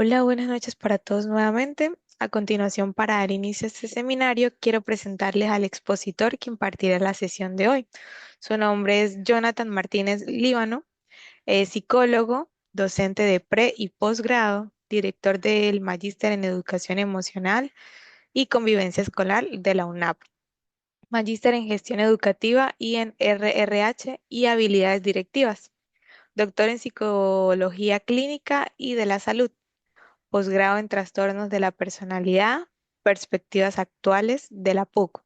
Hola, buenas noches para todos nuevamente. A continuación, para dar inicio a este seminario, quiero presentarles al expositor que impartirá la sesión de hoy. Su nombre es Jonathan Martínez Líbano, es psicólogo, docente de pre y posgrado, director del Magíster en Educación Emocional y Convivencia Escolar de la UNAP, Magíster en Gestión Educativa y en RRH y Habilidades Directivas, doctor en Psicología Clínica y de la Salud, posgrado en Trastornos de la Personalidad, Perspectivas Actuales de la PUC,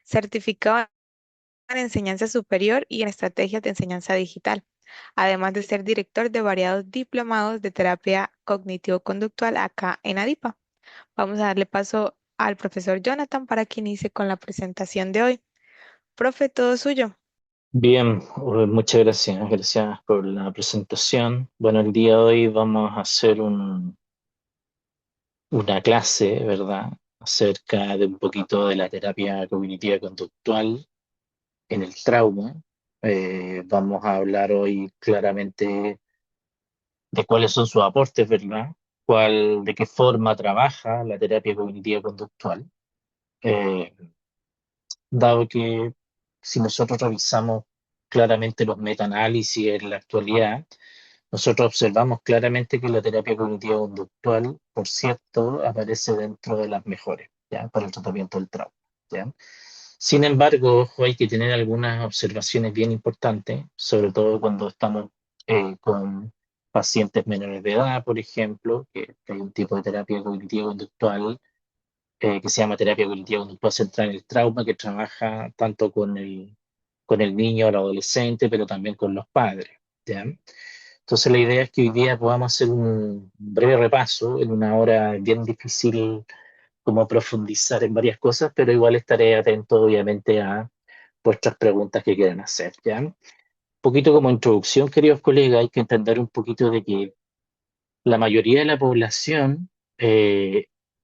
certificado en Enseñanza Superior y en Estrategias de Enseñanza Digital, además de ser director de variados diplomados de terapia cognitivo-conductual acá en ADIPA. Vamos a darle paso al profesor Jonathan para que inicie con la presentación de hoy. Profe, todo suyo. Bien, muchas gracias. Gracias por la presentación. Bueno, el día de hoy vamos a hacer una clase, ¿verdad? Acerca de un poquito de la terapia cognitiva conductual en el trauma. Vamos a hablar hoy claramente de cuáles son sus aportes, ¿verdad? De qué forma trabaja la terapia cognitiva conductual. Eh, Dado que si nosotros revisamos claramente los metaanálisis en la actualidad, nosotros observamos claramente que la terapia cognitiva conductual, por cierto, aparece dentro de las mejores, ¿ya? Para el tratamiento del trauma, ¿ya? Sin embargo, ojo, hay que tener algunas observaciones bien importantes, sobre todo cuando estamos con pacientes menores de edad, por ejemplo, que hay un tipo de terapia cognitiva conductual que se llama terapia cognitiva conductual centrada en el trauma, que trabaja tanto con el niño o el adolescente, pero también con los padres, ¿ya? Entonces la idea es que hoy día podamos hacer un breve repaso en una hora bien difícil como profundizar en varias cosas, pero igual estaré atento obviamente a vuestras preguntas que quieran hacer, ¿ya? Un poquito como introducción, queridos colegas, hay que entender un poquito de que la mayoría de la población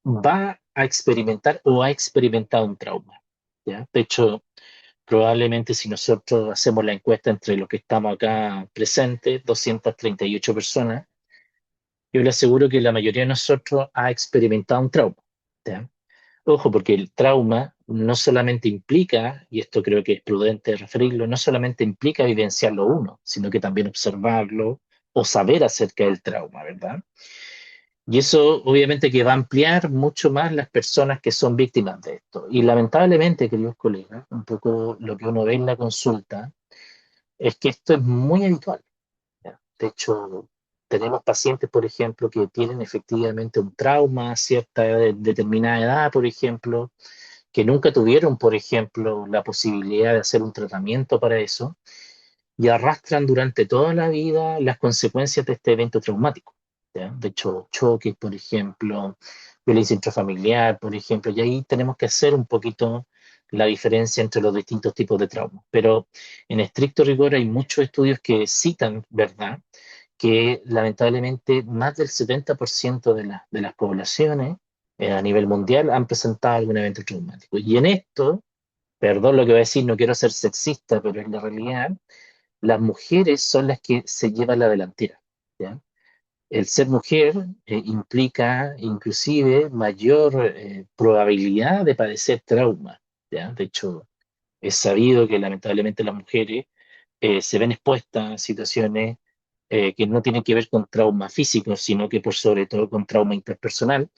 va a experimentar o ha experimentado un trauma, ¿ya? De hecho, probablemente si nosotros hacemos la encuesta entre los que estamos acá presentes, 238 personas, yo le aseguro que la mayoría de nosotros ha experimentado un trauma, ¿ya? Ojo, porque el trauma no solamente implica, y esto creo que es prudente referirlo, no solamente implica vivenciarlo uno, sino que también observarlo o saber acerca del trauma, ¿verdad? Y eso obviamente que va a ampliar mucho más las personas que son víctimas de esto. Y lamentablemente, queridos colegas, un poco lo que uno ve en la consulta es que esto es muy habitual, ¿ya? De hecho, tenemos pacientes, por ejemplo, que tienen efectivamente un trauma a cierta determinada edad, por ejemplo, que nunca tuvieron, por ejemplo, la posibilidad de hacer un tratamiento para eso y arrastran durante toda la vida las consecuencias de este evento traumático, ¿ya? De hecho, choques, por ejemplo, violencia intrafamiliar, por ejemplo, y ahí tenemos que hacer un poquito la diferencia entre los distintos tipos de trauma. Pero en estricto rigor hay muchos estudios que citan, ¿verdad?, que lamentablemente más del 70% de las poblaciones a nivel mundial han presentado algún evento traumático. Y en esto, perdón lo que voy a decir, no quiero ser sexista, pero es la realidad, las mujeres son las que se llevan la delantera, ¿ya? El ser mujer implica inclusive mayor probabilidad de padecer trauma, ¿ya? De hecho, es sabido que lamentablemente las mujeres se ven expuestas a situaciones que no tienen que ver con trauma físico, sino que por sobre todo con trauma interpersonal.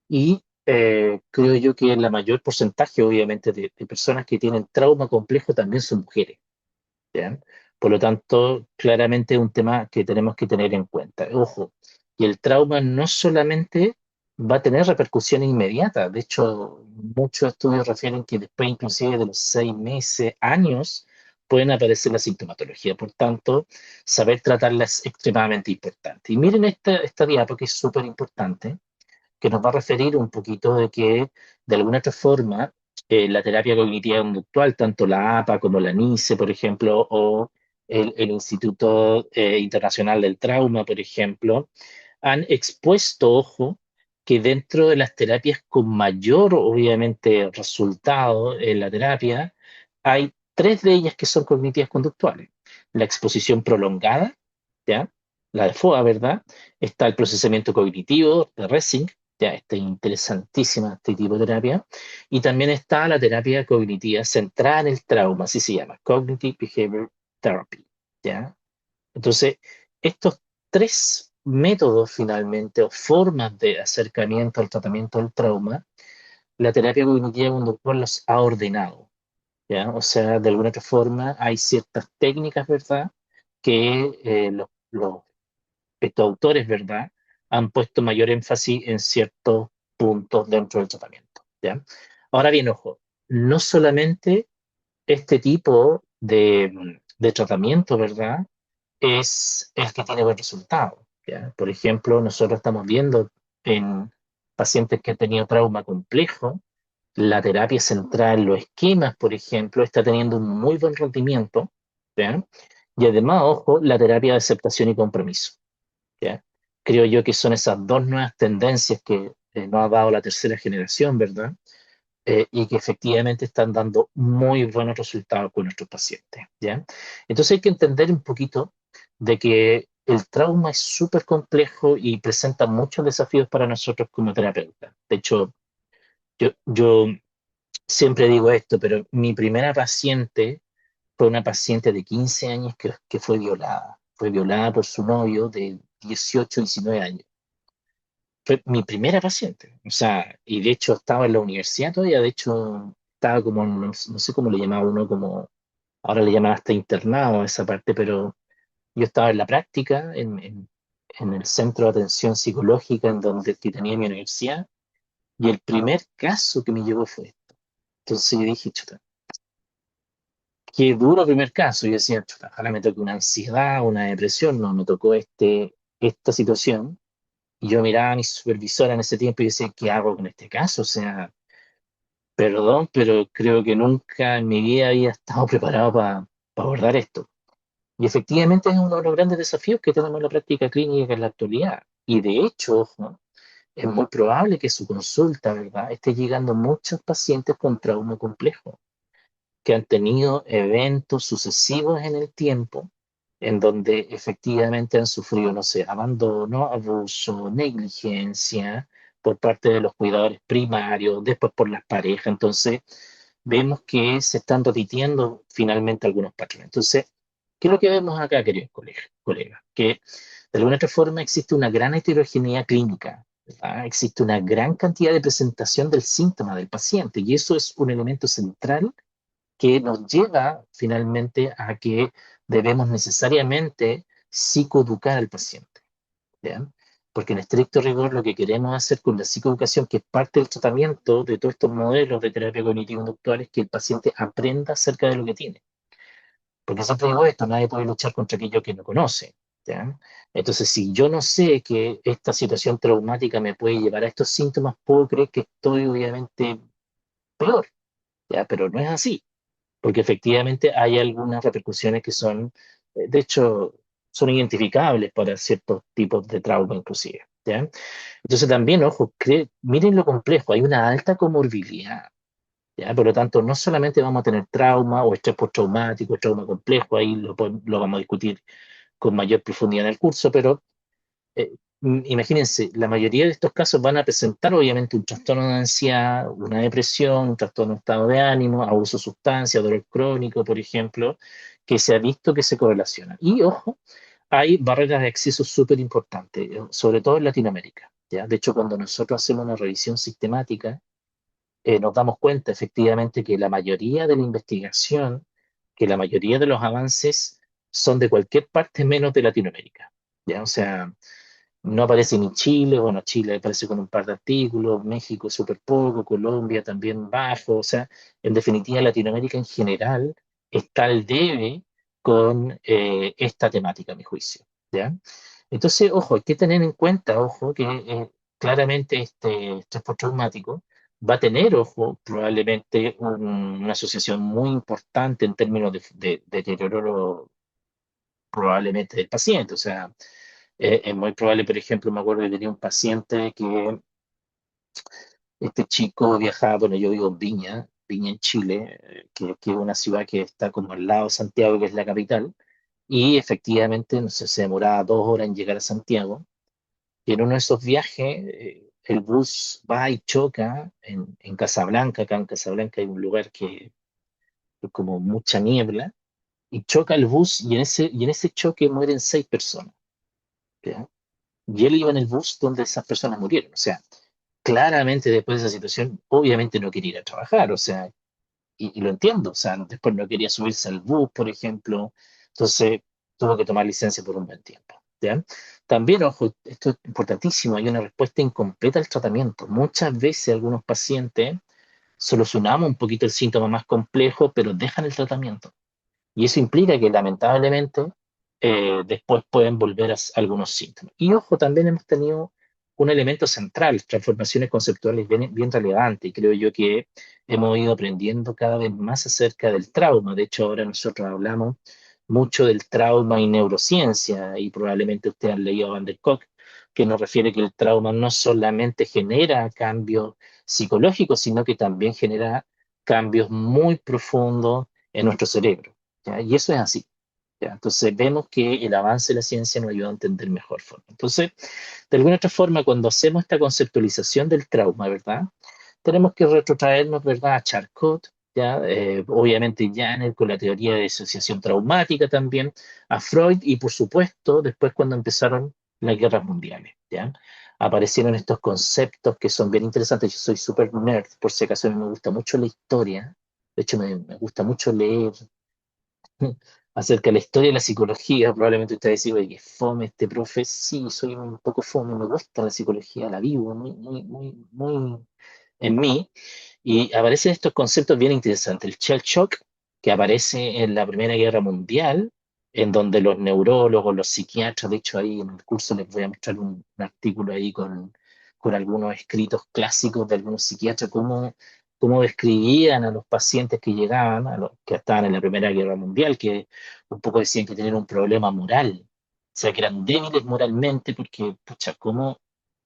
Y creo yo que la mayor porcentaje, obviamente, de personas que tienen trauma complejo también son mujeres, ¿ya? Por lo tanto, claramente es un tema que tenemos que tener en cuenta. Ojo, y el trauma no solamente va a tener repercusiones inmediatas. De hecho, muchos estudios refieren que después inclusive de los 6 meses, años, pueden aparecer la sintomatología. Por tanto, saber tratarla es extremadamente importante. Y miren esta diapo que es súper importante, que nos va a referir un poquito de que, de alguna otra forma, la terapia cognitiva conductual, tanto la APA como la NICE, por ejemplo, o el Instituto Internacional del Trauma, por ejemplo, han expuesto, ojo, que dentro de las terapias con mayor, obviamente, resultado en la terapia, hay tres de ellas que son cognitivas conductuales. La exposición prolongada, ¿ya? la de FOA, ¿verdad? Está el procesamiento cognitivo de Resing, ya está interesantísima este tipo de terapia. Y también está la terapia cognitiva centrada en el trauma, así se llama, Cognitive Behavior Therapy, ¿ya? Entonces, estos tres métodos finalmente o formas de acercamiento al tratamiento del trauma, la terapia cognitiva conductual los ha ordenado, ¿ya? O sea, de alguna otra forma hay ciertas técnicas, ¿verdad? Que estos autores, ¿verdad? Han puesto mayor énfasis en ciertos puntos dentro del tratamiento, ¿ya? Ahora bien, ojo, no solamente este tipo de tratamiento, ¿verdad? Es el que tiene buen resultado, ¿ya? Por ejemplo, nosotros estamos viendo en pacientes que han tenido trauma complejo, la terapia central, los esquemas, por ejemplo, está teniendo un muy buen rendimiento, ¿ya? Y además, ojo, la terapia de aceptación y compromiso, ¿ya? Creo yo que son esas dos nuevas tendencias que nos ha dado la tercera generación, ¿verdad? Y que efectivamente están dando muy buenos resultados con nuestros pacientes, ¿ya? Entonces hay que entender un poquito de que el trauma es súper complejo y presenta muchos desafíos para nosotros como terapeutas. De hecho, yo siempre digo esto, pero mi primera paciente fue una paciente de 15 años que fue violada. Fue violada por su novio de 18, 19 años. Fue mi primera paciente. O sea, y de hecho estaba en la universidad todavía, de hecho estaba como, no sé cómo le llamaba uno, como, ahora le llaman hasta internado a esa parte, pero yo estaba en la práctica en el centro de atención psicológica en donde que tenía mi universidad, y el primer caso que me llegó fue esto. Entonces yo dije, chuta, qué duro primer caso. Yo decía, chuta, ojalá me toque una ansiedad, una depresión, no, me tocó esta situación. Y yo miraba a mi supervisora en ese tiempo y decía, ¿qué hago con este caso? O sea, perdón, pero creo que nunca en mi vida había estado preparado para abordar esto. Y efectivamente es uno de los grandes desafíos que tenemos en la práctica clínica en la actualidad. Y de hecho, ojo, es muy probable que su consulta, ¿verdad?, esté llegando muchos pacientes con trauma complejo que han tenido eventos sucesivos en el tiempo en donde efectivamente han sufrido, no sé, abandono, abuso, negligencia por parte de los cuidadores primarios, después por las parejas. Entonces, vemos que se están repitiendo finalmente algunos patrones. Entonces, ¿qué es lo que vemos acá, queridos colegas? Que de alguna otra forma existe una gran heterogeneidad clínica, ¿verdad? Existe una gran cantidad de presentación del síntoma del paciente y eso es un elemento central que nos lleva finalmente a que debemos necesariamente psicoeducar al paciente, ¿ya? Porque en estricto rigor lo que queremos hacer con la psicoeducación, que es parte del tratamiento de todos estos modelos de terapia cognitivo-conductual, es que el paciente aprenda acerca de lo que tiene. Porque siempre digo esto, nadie puede luchar contra aquello que no conoce, ¿ya? Entonces, si yo no sé que esta situación traumática me puede llevar a estos síntomas, puedo creer que estoy obviamente peor, ¿ya? Pero no es así porque efectivamente hay algunas repercusiones que son, de hecho, son identificables para ciertos tipos de trauma inclusive, ¿ya? Entonces también, ojo, miren lo complejo, hay una alta comorbilidad, ¿ya? Por lo tanto, no solamente vamos a tener trauma o estrés postraumático, trauma complejo, ahí lo vamos a discutir con mayor profundidad en el curso, pero imagínense, la mayoría de estos casos van a presentar obviamente un trastorno de ansiedad, una depresión, un trastorno de estado de ánimo, abuso de sustancias, dolor crónico, por ejemplo, que se ha visto que se correlacionan. Y ojo, hay barreras de acceso súper importantes, sobre todo en Latinoamérica, ¿ya? De hecho, cuando nosotros hacemos una revisión sistemática, nos damos cuenta efectivamente que la mayoría de la investigación, que la mayoría de los avances son de cualquier parte menos de Latinoamérica, ¿ya? O sea, no aparece ni Chile, bueno, Chile aparece con un par de artículos, México súper poco, Colombia también bajo, o sea, en definitiva Latinoamérica en general está al debe con esta temática, a mi juicio, ¿ya? Entonces, ojo, hay que tener en cuenta, ojo, que claramente este estrés postraumático va a tener, ojo, probablemente una asociación muy importante en términos de deterioro probablemente del paciente, o sea, es muy probable, por ejemplo, me acuerdo que tenía un paciente que este chico viajaba, bueno, yo vivo en Viña en Chile, que es una ciudad que está como al lado de Santiago, que es la capital, y efectivamente, no sé, se demoraba 2 horas en llegar a Santiago. Y en uno de esos viajes, el bus va y choca en Casablanca. Acá en Casablanca hay un lugar que es como mucha niebla, y choca el bus y en ese choque mueren 6 personas. ¿Ya? Y él iba en el bus donde esas personas murieron. O sea, claramente después de esa situación, obviamente no quería ir a trabajar. O sea, y lo entiendo. O sea, después no quería subirse al bus, por ejemplo. Entonces tuvo que tomar licencia por un buen tiempo. ¿Ya? También, ojo, esto es importantísimo, hay una respuesta incompleta al tratamiento. Muchas veces algunos pacientes solucionamos un poquito el síntoma más complejo, pero dejan el tratamiento. Y eso implica que lamentablemente después pueden volver a algunos síntomas. Y ojo, también hemos tenido un elemento central, transformaciones conceptuales bien relevantes, y creo yo que hemos ido aprendiendo cada vez más acerca del trauma. De hecho, ahora nosotros hablamos mucho del trauma y neurociencia, y probablemente ustedes han leído a Van der Kolk, que nos refiere que el trauma no solamente genera cambios psicológicos, sino que también genera cambios muy profundos en nuestro cerebro. ¿Ya? Y eso es así. ¿Ya? Entonces vemos que el avance de la ciencia nos ayuda a entender mejor forma. Entonces, de alguna otra forma, cuando hacemos esta conceptualización del trauma, ¿verdad? Tenemos que retrotraernos, ¿verdad?, a Charcot, ¿ya? Obviamente Janet con la teoría de disociación traumática también, a Freud y por supuesto después cuando empezaron las guerras mundiales, ¿ya? Aparecieron estos conceptos que son bien interesantes. Yo soy súper nerd, por si acaso a mí me gusta mucho la historia. De hecho, me gusta mucho leer acerca de la historia de la psicología. Probablemente usted decir, oye, que fome este profe. Sí, soy un poco fome, me gusta la psicología, la vivo muy, muy, muy, muy en mí. Y aparecen estos conceptos bien interesantes. El shell shock, que aparece en la Primera Guerra Mundial, en donde los neurólogos, los psiquiatras, de hecho ahí en el curso les voy a mostrar un artículo ahí con algunos escritos clásicos de algunos psiquiatras, cómo describían a los pacientes que llegaban, a los que estaban en la Primera Guerra Mundial, que un poco decían que tenían un problema moral, o sea, que eran débiles moralmente, porque, pucha, cómo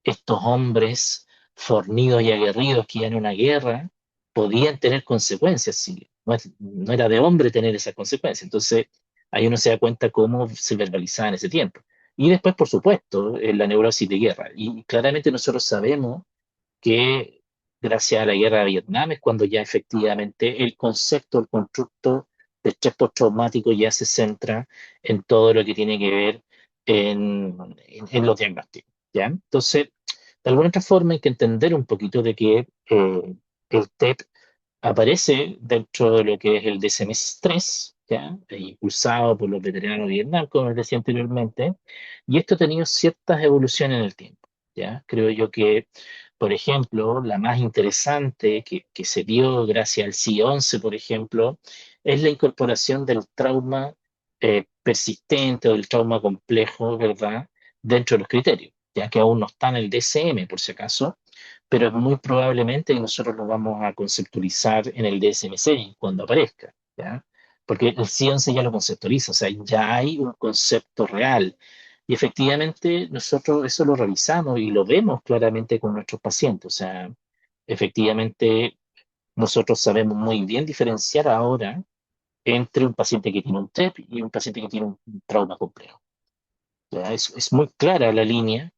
estos hombres fornidos y aguerridos que iban a una guerra podían tener consecuencias, si no era de hombre tener esas consecuencias. Entonces, ahí uno se da cuenta cómo se verbalizaba en ese tiempo. Y después, por supuesto, la neurosis de guerra. Y claramente nosotros sabemos que gracias a la guerra de Vietnam es cuando ya efectivamente el concepto, el constructo de estrés postraumático ya se centra en todo lo que tiene que ver en los diagnósticos, ¿ya? Entonces, de alguna otra forma hay que entender un poquito de que el TEP aparece dentro de lo que es el DSM-3, ¿ya? Impulsado por los veteranos de Vietnam, como les decía anteriormente, y esto ha tenido ciertas evoluciones en el tiempo, ¿ya? Creo yo que, por ejemplo, la más interesante que se dio gracias al CI-11, por ejemplo, es la incorporación del trauma persistente o del trauma complejo, ¿verdad?, dentro de los criterios, ya que aún no está en el DSM, por si acaso, pero muy probablemente nosotros lo vamos a conceptualizar en el DSM-6 cuando aparezca, ¿ya? Porque el CI-11 ya lo conceptualiza, o sea, ya hay un concepto real. Y efectivamente nosotros eso lo revisamos y lo vemos claramente con nuestros pacientes. O sea, efectivamente nosotros sabemos muy bien diferenciar ahora entre un paciente que tiene un TEP y un paciente que tiene un trauma complejo. Ya, es muy clara la línea,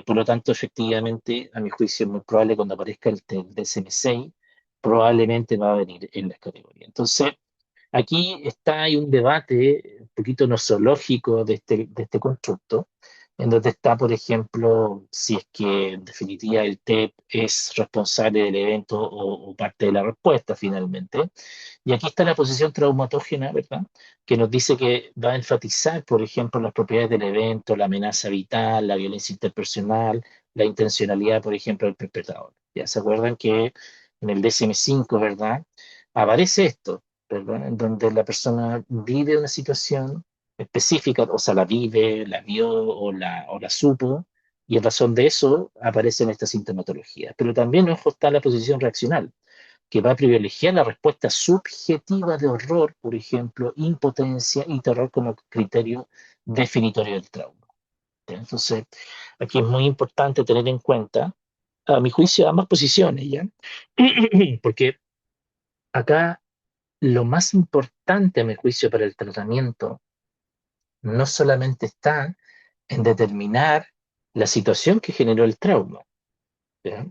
por lo tanto, efectivamente, a mi juicio, es muy probable cuando aparezca el DSM-6, probablemente va a venir en las categorías. Entonces, aquí está, hay un debate un poquito nosológico de este constructo, en donde está, por ejemplo, si es que en definitiva el TEP es responsable del evento o parte de la respuesta finalmente. Y aquí está la posición traumatógena, ¿verdad? Que nos dice que va a enfatizar, por ejemplo, las propiedades del evento, la amenaza vital, la violencia interpersonal, la intencionalidad, por ejemplo, del perpetrador. Ya se acuerdan que en el DSM-5, ¿verdad? Aparece esto, ¿verdad? En donde la persona vive una situación específica, o sea, la vive, la vio o la supo, y en razón de eso aparecen estas sintomatologías. Pero también, ojo, está la posición reaccional, que va a privilegiar la respuesta subjetiva de horror, por ejemplo, impotencia y terror como criterio definitorio del trauma. ¿Ya? Entonces, aquí es muy importante tener en cuenta, a mi juicio, ambas posiciones, ¿ya? Porque acá lo más importante, a mi juicio, para el tratamiento no solamente está en determinar la situación que generó el trauma, ¿ya?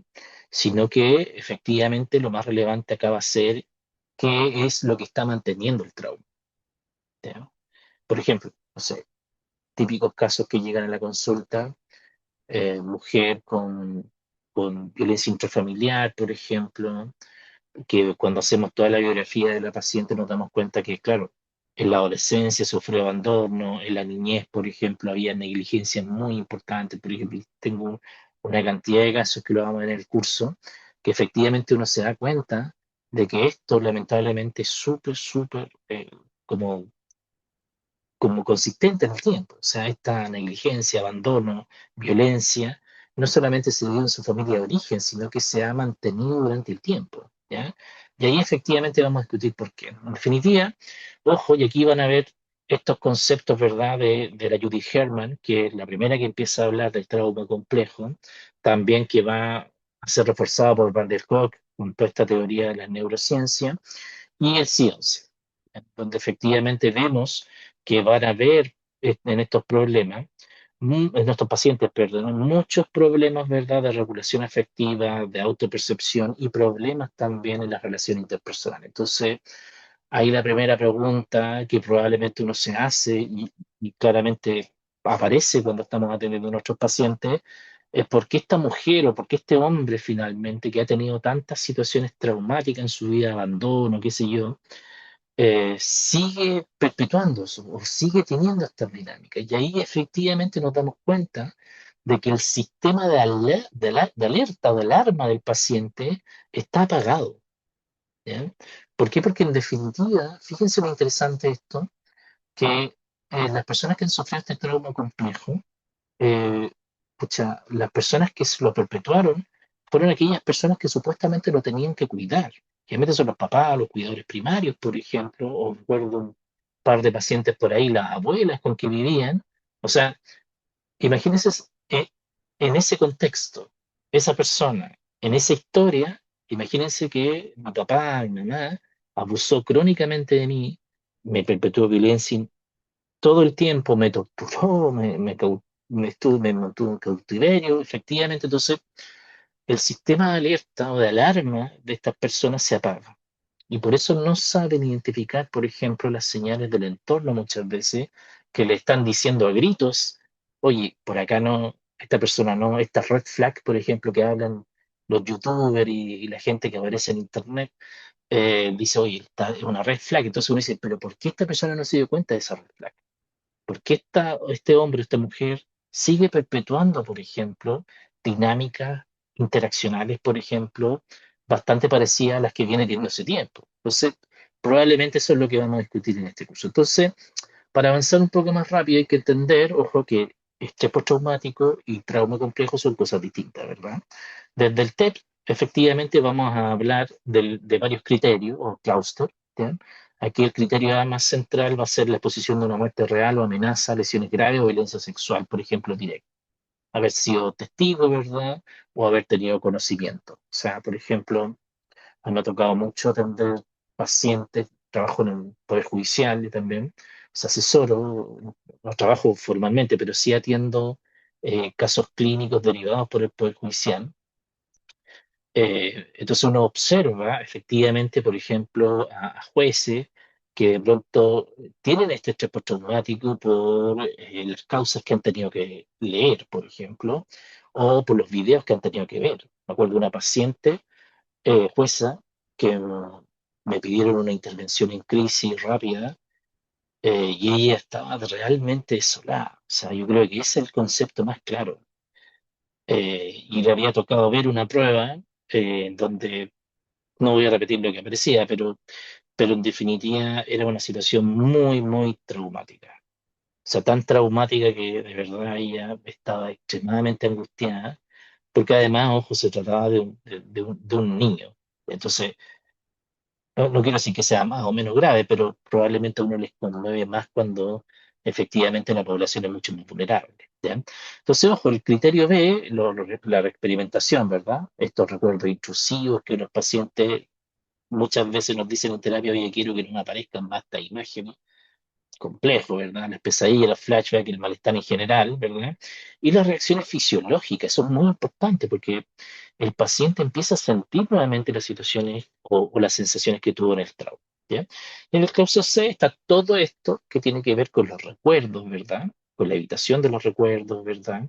Sino que efectivamente lo más relevante acá va a ser qué es lo que está manteniendo el trauma, ¿ya? Por ejemplo, no sé, típicos casos que llegan a la consulta, mujer con violencia intrafamiliar, por ejemplo, que cuando hacemos toda la biografía de la paciente nos damos cuenta que, claro, en la adolescencia sufrió abandono, en la niñez, por ejemplo, había negligencia muy importante. Por ejemplo, tengo una cantidad de casos que lo vamos a ver en el curso, que efectivamente uno se da cuenta de que esto lamentablemente es súper, súper como como consistente en el tiempo. O sea, esta negligencia, abandono, violencia, no solamente se dio en su familia de origen, sino que se ha mantenido durante el tiempo, ¿ya? Y ahí efectivamente vamos a discutir por qué. En definitiva, ojo, y aquí van a ver estos conceptos, ¿verdad?, de la Judy Herman, que es la primera que empieza a hablar del trauma complejo, también que va a ser reforzada por Van der Kolk con toda esta teoría de la neurociencia, y el C11, donde efectivamente vemos que van a haber en estos problemas, en estos pacientes, perdón, muchos problemas, ¿verdad?, de regulación afectiva, de autopercepción y problemas también en la relación interpersonal. Entonces, ahí la primera pregunta que probablemente uno se hace y claramente aparece cuando estamos atendiendo a nuestros pacientes es por qué esta mujer o por qué este hombre finalmente que ha tenido tantas situaciones traumáticas en su vida, abandono, qué sé yo, sigue perpetuando eso, o sigue teniendo estas dinámicas. Y ahí efectivamente nos damos cuenta de que el sistema de alerta o de alarma del paciente está apagado, ¿ya? ¿Por qué? Porque en definitiva, fíjense lo interesante esto, que las personas que han sufrido este trauma complejo, eh, pucha, las personas que se lo perpetuaron fueron aquellas personas que supuestamente lo tenían que cuidar. Generalmente son los papás, los cuidadores primarios, por ejemplo, o recuerdo un par de pacientes por ahí, las abuelas con que vivían. O sea, imagínense en ese contexto, esa persona, en esa historia, imagínense que mi papá, mi mamá abusó crónicamente de mí, me perpetuó violencia todo el tiempo, me torturó, me mantuvo en cautiverio, efectivamente. Entonces, el sistema de alerta o de alarma de estas personas se apaga. Y por eso no saben identificar, por ejemplo, las señales del entorno muchas veces que le están diciendo a gritos, oye, por acá no, esta persona no, esta red flag, por ejemplo, que hablan los youtubers y la gente que aparece en internet, dice, oye, es una red flag. Entonces uno dice, pero ¿por qué esta persona no se dio cuenta de esa red flag? ¿Por qué este hombre, esta mujer sigue perpetuando, por ejemplo, dinámicas interaccionales, por ejemplo, bastante parecidas a las que viene teniendo hace tiempo? Entonces, probablemente eso es lo que vamos a discutir en este curso. Entonces, para avanzar un poco más rápido hay que entender, ojo, que estrés postraumático y trauma complejo son cosas distintas, ¿verdad? Desde el TEP, efectivamente, vamos a hablar de varios criterios o clúster, ¿ya? Aquí el criterio más central va a ser la exposición de una muerte real o amenaza, lesiones graves o violencia sexual, por ejemplo, directa. Haber sido testigo, ¿verdad? O haber tenido conocimiento. O sea, por ejemplo, a mí me ha tocado mucho atender pacientes, trabajo en el Poder Judicial y también, os asesoro, no trabajo formalmente, pero sí atiendo casos clínicos derivados por el Poder Judicial. Entonces uno observa efectivamente, por ejemplo, a jueces que de pronto tienen este estrés postraumático por las causas que han tenido que leer, por ejemplo, o por los videos que han tenido que ver. Me acuerdo de una paciente jueza que me pidieron una intervención en crisis rápida, y ella estaba realmente desolada. O sea, yo creo que ese es el concepto más claro. Y le había tocado ver una prueba donde no voy a repetir lo que aparecía, pero en definitiva era una situación muy, muy traumática. O sea, tan traumática que de verdad ella estaba extremadamente angustiada, porque además, ojo, se trataba de un niño. Entonces, no quiero decir que sea más o menos grave, pero probablemente a uno les conmueve más cuando efectivamente la población es mucho más vulnerable, ¿ya? Entonces, ojo, el criterio B, la experimentación, ¿verdad? Estos recuerdos intrusivos que los pacientes muchas veces nos dicen en terapia, oye, quiero que no me aparezcan más estas imágenes. complejo, ¿verdad? Las pesadillas, los flashbacks, el malestar en general, ¿verdad? Y las reacciones fisiológicas son muy importantes porque el paciente empieza a sentir nuevamente las situaciones o las sensaciones que tuvo en el trauma, ¿ya? En el caso C está todo esto que tiene que ver con los recuerdos, ¿verdad? Con la evitación de los recuerdos, ¿verdad?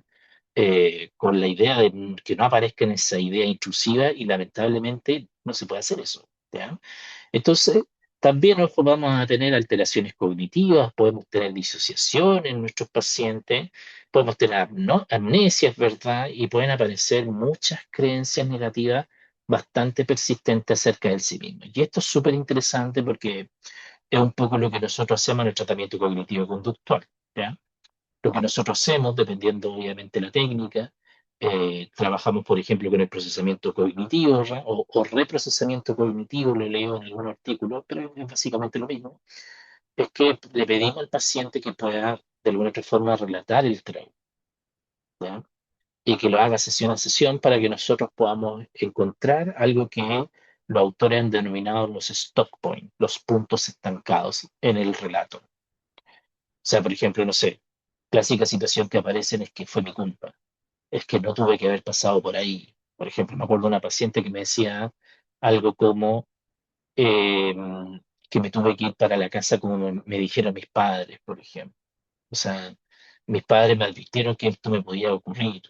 Con la idea de que no aparezca en esa idea intrusiva y lamentablemente no se puede hacer eso, ¿ya? Entonces, también, ojo, vamos a tener alteraciones cognitivas, podemos tener disociación en nuestros pacientes, podemos tener amnesias, ¿verdad? Y pueden aparecer muchas creencias negativas bastante persistentes acerca del sí mismo. Y esto es súper interesante porque es un poco lo que nosotros hacemos en el tratamiento cognitivo-conductual, ¿ya? Lo que nosotros hacemos, dependiendo obviamente de la técnica, trabajamos, por ejemplo, con el procesamiento cognitivo o reprocesamiento cognitivo, lo leo en algún artículo, pero es básicamente lo mismo. Es que le pedimos al paciente que pueda, de alguna otra forma, relatar el trauma, ¿ya? Y que lo haga sesión a sesión para que nosotros podamos encontrar algo que los autores han denominado los stop points, los puntos estancados en el relato. O sea, por ejemplo, no sé, clásica situación que aparecen es que fue mi culpa, es que no tuve que haber pasado por ahí. Por ejemplo, me acuerdo de una paciente que me decía algo como eh, que me tuve que ir para la casa como me dijeron mis padres, por ejemplo. O sea, mis padres me advirtieron que esto me podía ocurrir.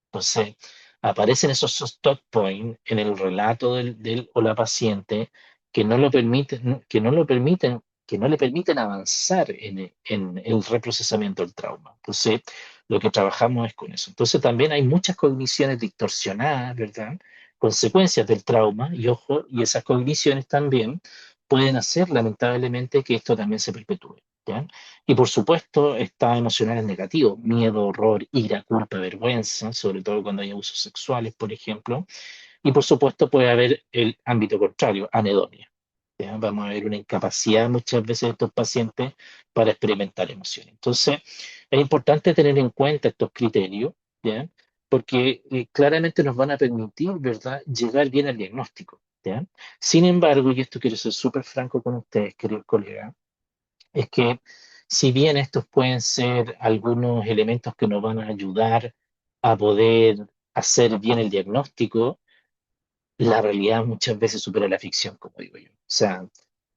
Entonces, aparecen esos stop points en el relato del o la paciente que no lo permiten, que no le permiten avanzar en el reprocesamiento del trauma. Entonces, lo que trabajamos es con eso. Entonces, también hay muchas cogniciones distorsionadas, ¿verdad? Consecuencias del trauma, y ojo, y esas cogniciones también pueden hacer, lamentablemente, que esto también se perpetúe, ¿ya? Y por supuesto, estados emocionales negativos, miedo, horror, ira, culpa, vergüenza, sobre todo cuando hay abusos sexuales, por ejemplo. Y por supuesto puede haber el ámbito contrario, anedonia. ¿Ya? Vamos a ver una incapacidad muchas veces de estos pacientes para experimentar emociones. Entonces, es importante tener en cuenta estos criterios, ¿ya? Porque claramente nos van a permitir, ¿verdad?, llegar bien al diagnóstico, ¿ya? Sin embargo, y esto quiero ser súper franco con ustedes, queridos colegas, es que si bien estos pueden ser algunos elementos que nos van a ayudar a poder hacer bien el diagnóstico, la realidad muchas veces supera la ficción, como digo yo. O sea,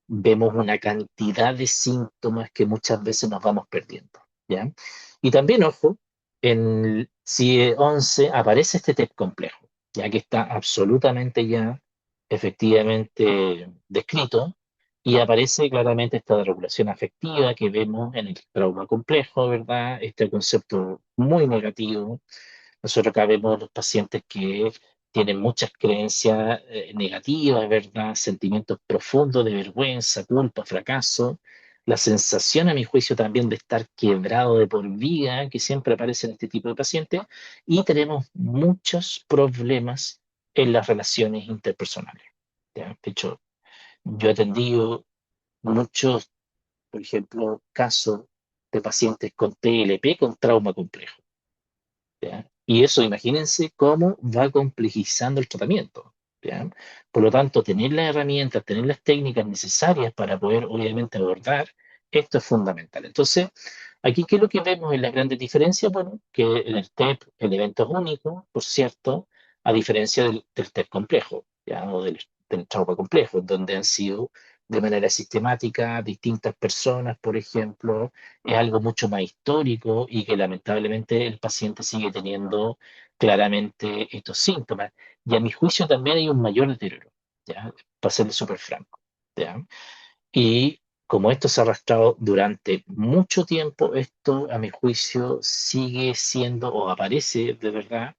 vemos una cantidad de síntomas que muchas veces nos vamos perdiendo, ¿ya? Y también, ojo, en el CIE 11 aparece este test complejo, ya que está absolutamente ya efectivamente descrito y aparece claramente esta regulación afectiva que vemos en el trauma complejo, ¿verdad? Este concepto muy negativo. Nosotros acá vemos los pacientes que tienen muchas creencias negativas, ¿verdad? Sentimientos profundos de vergüenza, culpa, fracaso. La sensación, a mi juicio, también de estar quebrado de por vida, que siempre aparece en este tipo de pacientes. Y tenemos muchos problemas en las relaciones interpersonales, ¿ya? De hecho, yo he atendido muchos, por ejemplo, casos de pacientes con TLP, con trauma complejo. ¿Ya? Y eso, imagínense cómo va complejizando el tratamiento, ¿ya? Por lo tanto, tener las herramientas, tener las técnicas necesarias para poder, obviamente, abordar esto es fundamental. Entonces, aquí, ¿qué es lo que vemos en las grandes diferencias? Bueno, que en el TEP el evento es único, por cierto, a diferencia del TEP complejo, ¿ya? O del trauma complejo, donde han sido de manera sistemática distintas personas, por ejemplo, es algo mucho más histórico y que lamentablemente el paciente sigue teniendo claramente estos síntomas. Y a mi juicio también hay un mayor deterioro, ¿ya? Para ser súper franco, ¿ya? Y como esto se ha arrastrado durante mucho tiempo, esto a mi juicio sigue siendo o aparece de verdad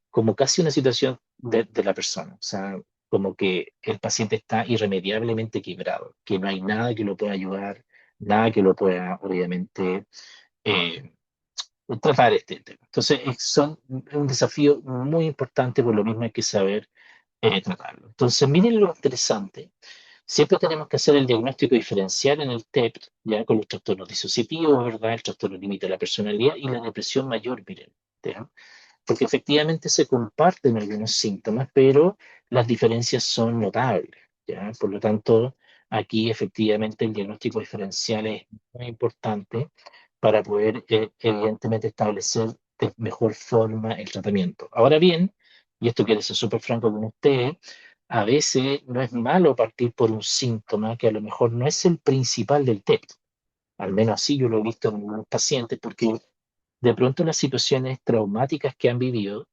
como casi una situación de la persona. O sea, como que el paciente está irremediablemente quebrado, que no hay nada que lo pueda ayudar, nada que lo pueda, obviamente, eh, tratar este tema. Entonces, es un desafío muy importante, por lo mismo hay que saber tratarlo. Entonces, miren lo interesante. Siempre tenemos que hacer el diagnóstico diferencial en el TEP, ya con los trastornos disociativos, ¿verdad? El trastorno límite de la personalidad y la depresión mayor, miren. ¿Ya? Porque efectivamente se comparten algunos síntomas, pero las diferencias son notables, ¿ya? Por lo tanto, aquí efectivamente el diagnóstico diferencial es muy importante para poder evidentemente establecer de mejor forma el tratamiento. Ahora bien, y esto quiero ser súper franco con ustedes, a veces no es malo partir por un síntoma que a lo mejor no es el principal del TEP. Al menos así yo lo he visto en algunos pacientes, porque de pronto las situaciones traumáticas que han vivido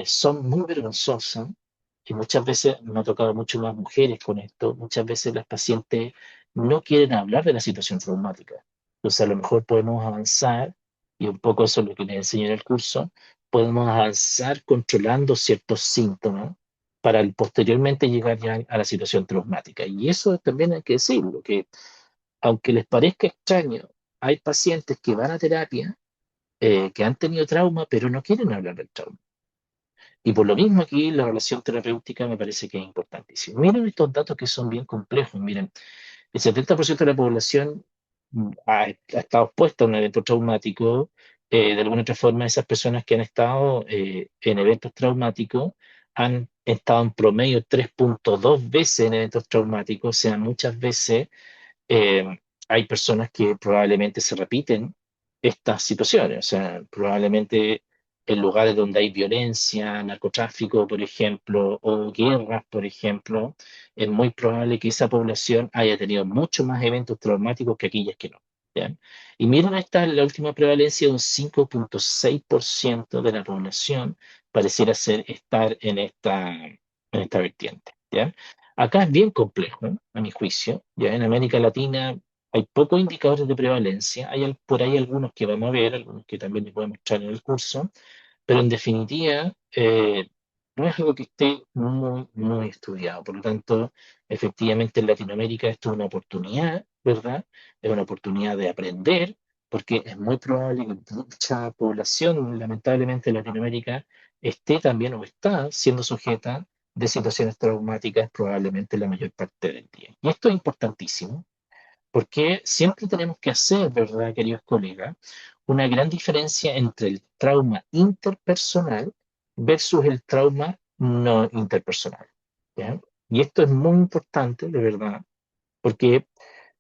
son muy vergonzosas y muchas veces me ha tocado mucho más mujeres con esto. Muchas veces las pacientes no quieren hablar de la situación traumática. Entonces a lo mejor podemos avanzar, y un poco eso es lo que les enseñé en el curso, podemos avanzar controlando ciertos síntomas para posteriormente llegar ya a la situación traumática. Y eso también hay que decirlo, que aunque les parezca extraño, hay pacientes que van a terapia que han tenido trauma, pero no quieren hablar del trauma. Y por lo mismo aquí la relación terapéutica me parece que es importantísima. Miren estos datos que son bien complejos. Miren, el 70% de la población ha estado expuesta a un evento traumático. De alguna otra forma, esas personas que han estado en eventos traumáticos han estado en promedio 3,2 veces en eventos traumáticos, o sea, muchas veces eh, hay personas que probablemente se repiten estas situaciones, o sea, probablemente en lugares donde hay violencia, narcotráfico, por ejemplo, o guerras, por ejemplo, es muy probable que esa población haya tenido muchos más eventos traumáticos que aquellas que no. ¿Ya? Y miren, esta la última prevalencia de un 5,6% de la población pareciera ser estar en esta vertiente. ¿Ya? Acá es bien complejo, ¿eh? A mi juicio. Ya en América Latina hay pocos indicadores de prevalencia. Hay por ahí algunos que vamos a ver, algunos que también les voy a mostrar en el curso, pero en definitiva no es algo que esté muy, muy estudiado. Por lo tanto, efectivamente en Latinoamérica esto es una oportunidad, ¿verdad? Es una oportunidad de aprender, porque es muy probable que mucha población, lamentablemente en Latinoamérica, esté también o está siendo sujeta de situaciones traumáticas probablemente la mayor parte del día. Y esto es importantísimo porque siempre tenemos que hacer, ¿verdad, queridos colegas, una gran diferencia entre el trauma interpersonal versus el trauma no interpersonal? ¿Ya? Y esto es muy importante, de verdad, porque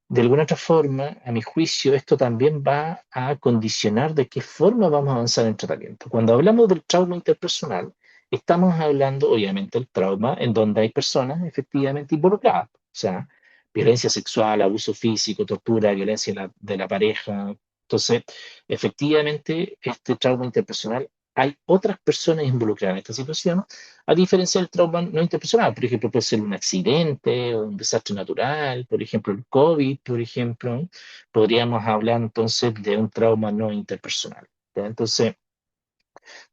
de alguna otra forma, a mi juicio, esto también va a condicionar de qué forma vamos a avanzar en el tratamiento. Cuando hablamos del trauma interpersonal, estamos hablando, obviamente, del trauma en donde hay personas efectivamente involucradas. O sea, violencia sexual, abuso físico, tortura, violencia de la pareja. Entonces, efectivamente, este trauma interpersonal, hay otras personas involucradas en esta situación, a diferencia del trauma no interpersonal. Por ejemplo, puede ser un accidente o un desastre natural, por ejemplo, el COVID, por ejemplo. Podríamos hablar entonces de un trauma no interpersonal. ¿Ya? Entonces,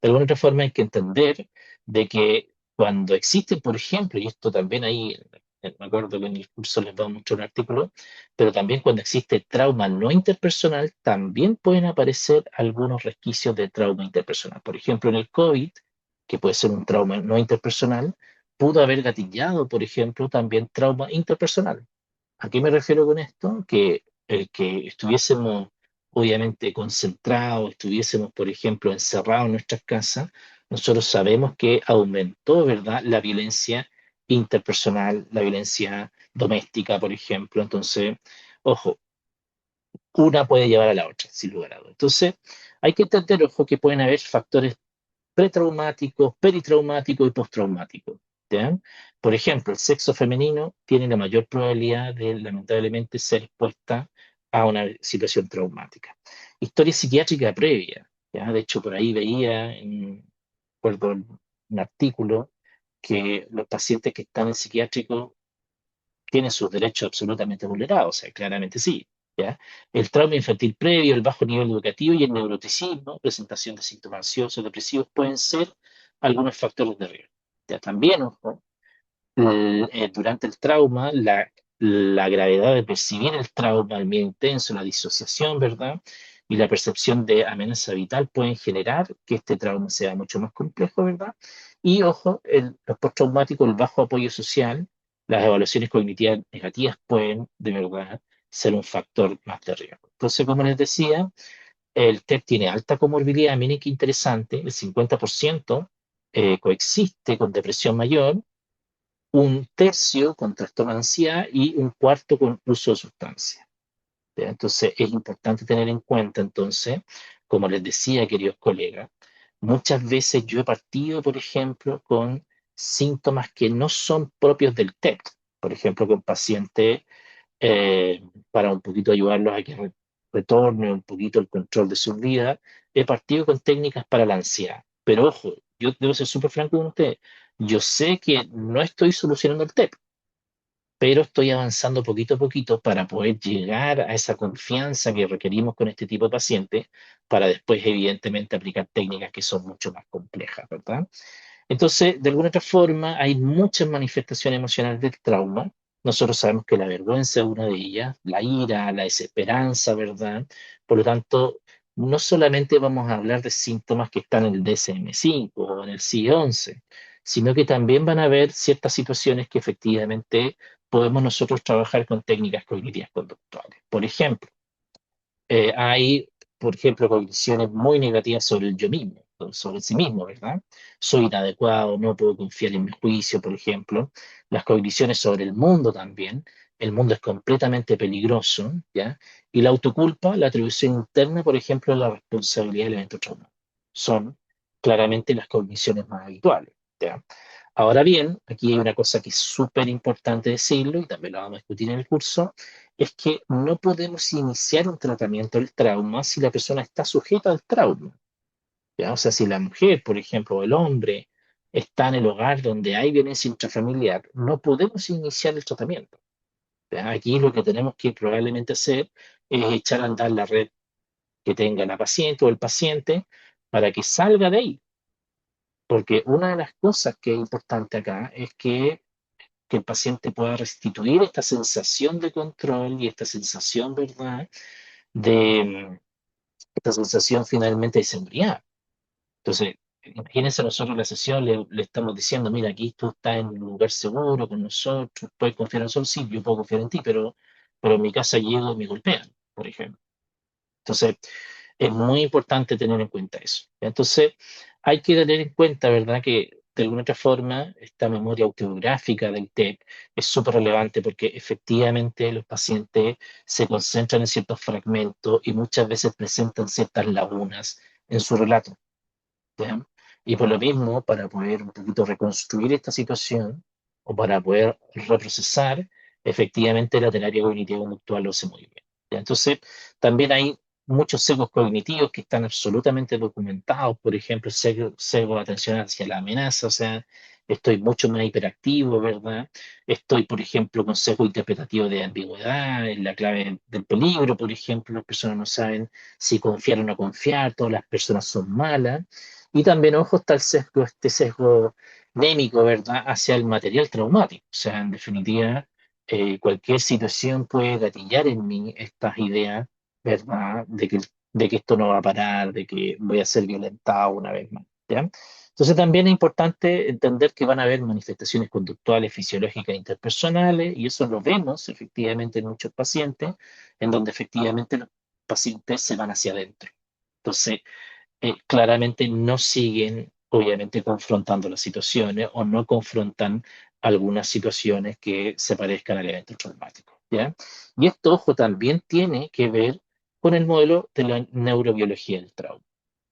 de alguna otra forma hay que entender de que cuando existen, por ejemplo, y esto también ahí, me acuerdo que en el curso les vamos a mostrar un artículo, pero también cuando existe trauma no interpersonal, también pueden aparecer algunos resquicios de trauma interpersonal. Por ejemplo, en el COVID, que puede ser un trauma no interpersonal, pudo haber gatillado, por ejemplo, también trauma interpersonal. ¿A qué me refiero con esto? Que el que estuviésemos obviamente concentrados, estuviésemos, por ejemplo, encerrados en nuestras casas, nosotros sabemos que aumentó, ¿verdad?, la violencia interpersonal, la violencia doméstica, por ejemplo. Entonces, ojo, una puede llevar a la otra, sin lugar a dudas. Entonces, hay que entender, ojo, que pueden haber factores pretraumáticos, peritraumáticos y postraumáticos. ¿Ya? Por ejemplo, el sexo femenino tiene la mayor probabilidad de, lamentablemente, ser expuesta a una situación traumática. Historia psiquiátrica previa. ¿Ya? De hecho, por ahí veía, recuerdo un artículo, que los pacientes que están en psiquiátrico tienen sus derechos absolutamente vulnerados, o sea, claramente sí. ¿Ya? El trauma infantil previo, el bajo nivel educativo y el neuroticismo, presentación de síntomas ansiosos, depresivos, pueden ser algunos factores de riesgo. ¿Ya? También, ojo, durante el trauma, la gravedad de percibir el trauma, el miedo intenso, la disociación, ¿verdad? Y la percepción de amenaza vital pueden generar que este trauma sea mucho más complejo, ¿verdad? Y ojo, los postraumáticos, el bajo apoyo social, las evaluaciones cognitivas negativas pueden, de verdad, ser un factor más de riesgo. Entonces, como les decía, el TEP tiene alta comorbilidad, miren qué interesante, el 50% coexiste con depresión mayor, un tercio con trastorno de ansiedad y un cuarto con uso de sustancias. ¿Ya? Entonces, es importante tener en cuenta, entonces, como les decía, queridos colegas, muchas veces yo he partido, por ejemplo, con síntomas que no son propios del TEP. Por ejemplo, con pacientes, para un poquito ayudarlos a que retorne un poquito el control de sus vidas, he partido con técnicas para la ansiedad. Pero ojo, yo debo ser súper franco con ustedes. Yo sé que no estoy solucionando el TEP, pero estoy avanzando poquito a poquito para poder llegar a esa confianza que requerimos con este tipo de pacientes, para después, evidentemente, aplicar técnicas que son mucho más complejas, ¿verdad? Entonces, de alguna otra forma, hay muchas manifestaciones emocionales del trauma. Nosotros sabemos que la vergüenza es una de ellas, la ira, la desesperanza, ¿verdad? Por lo tanto, no solamente vamos a hablar de síntomas que están en el DSM-5 o en el CIE-11, sino que también van a haber ciertas situaciones que efectivamente podemos nosotros trabajar con técnicas cognitivas conductuales. Por ejemplo, hay, por ejemplo, cogniciones muy negativas sobre el yo mismo, sobre sí mismo, ¿verdad? Soy inadecuado, no puedo confiar en mi juicio, por ejemplo. Las cogniciones sobre el mundo también. El mundo es completamente peligroso, ¿ya? Y la autoculpa, la atribución interna, por ejemplo, la responsabilidad del evento traumático. Son claramente las cogniciones más habituales, ¿ya? Ahora bien, aquí hay una cosa que es súper importante decirlo, y también lo vamos a discutir en el curso, es que no podemos iniciar un tratamiento del trauma si la persona está sujeta al trauma, ¿ya? O sea, si la mujer, por ejemplo, o el hombre está en el hogar donde hay violencia intrafamiliar, no podemos iniciar el tratamiento, ¿ya? Aquí lo que tenemos que probablemente hacer es echar a andar la red que tenga la paciente o el paciente para que salga de ahí. Porque una de las cosas que es importante acá es que el paciente pueda restituir esta sensación de control y esta sensación, ¿verdad? De esta sensación finalmente de seguridad. Entonces, imagínense nosotros en la sesión le estamos diciendo, mira, aquí tú estás en un lugar seguro con nosotros, puedes confiar en nosotros, sí, yo puedo confiar en ti, pero en mi casa llego y me golpean, por ejemplo. Entonces, es muy importante tener en cuenta eso. Entonces, hay que tener en cuenta, ¿verdad?, que de alguna otra forma esta memoria autobiográfica del TEP es súper relevante porque efectivamente los pacientes se concentran en ciertos fragmentos y muchas veces presentan ciertas lagunas en su relato, ¿ya? Y por lo mismo, para poder un poquito reconstruir esta situación o para poder reprocesar, efectivamente la terapia cognitiva conductual lo hace muy bien, ¿ya? Entonces, también hay muchos sesgos cognitivos que están absolutamente documentados, por ejemplo, sesgo de atención hacia la amenaza, o sea, estoy mucho más hiperactivo, ¿verdad? Estoy, por ejemplo, con sesgo interpretativo de ambigüedad, en la clave del peligro, por ejemplo, las personas no saben si confiar o no confiar, todas las personas son malas. Y también, ojo, está el sesgo, este sesgo némico, ¿verdad?, hacia el material traumático. O sea, en definitiva, cualquier situación puede gatillar en mí estas ideas, ¿verdad?, de que esto no va a parar, de que voy a ser violentado una vez más, ¿ya? Entonces también es importante entender que van a haber manifestaciones conductuales, fisiológicas, interpersonales, y eso lo vemos efectivamente en muchos pacientes, en donde efectivamente los pacientes se van hacia adentro. Entonces, claramente no siguen, obviamente, confrontando las situaciones o no confrontan algunas situaciones que se parezcan al evento traumático, ¿ya? Y esto, ojo, también tiene que ver con el modelo de la neurobiología del trauma.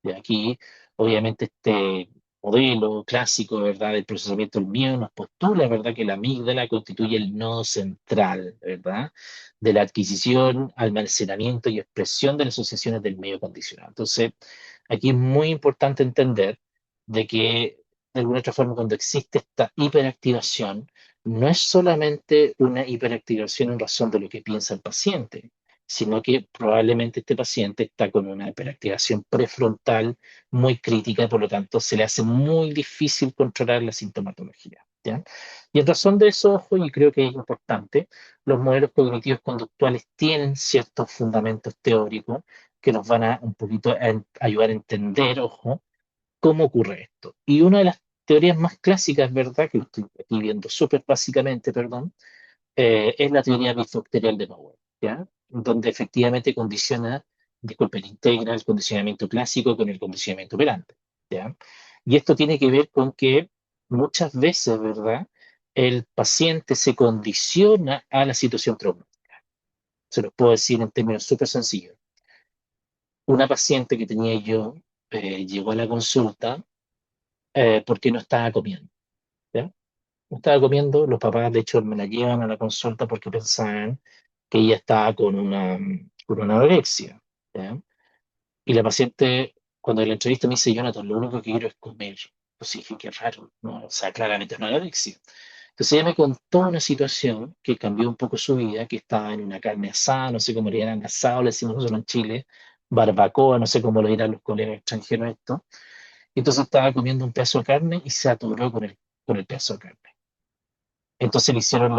Y aquí, obviamente, este modelo clásico, ¿verdad?, del procesamiento del miedo nos postula, ¿verdad?, que la amígdala constituye el nodo central, ¿verdad?, de la adquisición, almacenamiento y expresión de las asociaciones del medio condicionado. Entonces, aquí es muy importante entender de que, de alguna otra forma, cuando existe esta hiperactivación, no es solamente una hiperactivación en razón de lo que piensa el paciente, sino que probablemente este paciente está con una hiperactivación prefrontal muy crítica y por lo tanto se le hace muy difícil controlar la sintomatología, ¿ya? Y en razón de eso, ojo, y creo que es importante, los modelos cognitivos conductuales tienen ciertos fundamentos teóricos que nos van a un poquito ayudar a entender, ojo, cómo ocurre esto. Y una de las teorías más clásicas, ¿verdad?, que lo estoy aquí viendo súper básicamente, perdón, es la teoría bifactorial de Bauer, ¿ya? Donde efectivamente condiciona, disculpen, integra el condicionamiento clásico con el condicionamiento operante, ¿ya? Y esto tiene que ver con que muchas veces, ¿verdad?, el paciente se condiciona a la situación traumática. Se los puedo decir en términos súper sencillos. Una paciente que tenía yo llegó a la consulta porque no estaba comiendo. ¿Ya? No estaba comiendo, los papás de hecho me la llevan a la consulta porque pensaban que ella estaba con una anorexia. ¿Ya? Y la paciente, cuando la entrevista me dice, Jonathan, lo único que quiero es comer. Pues sí, dije, qué raro, ¿no? O sea, claramente es una anorexia. Entonces ella me contó una situación que cambió un poco su vida, que estaba en una carne asada, no sé cómo le dirán asado, le decimos nosotros en Chile, barbacoa, no sé cómo lo dirán los colegas extranjeros esto. Y entonces estaba comiendo un pedazo de carne y se atoró con el pedazo de carne. Entonces le hicieron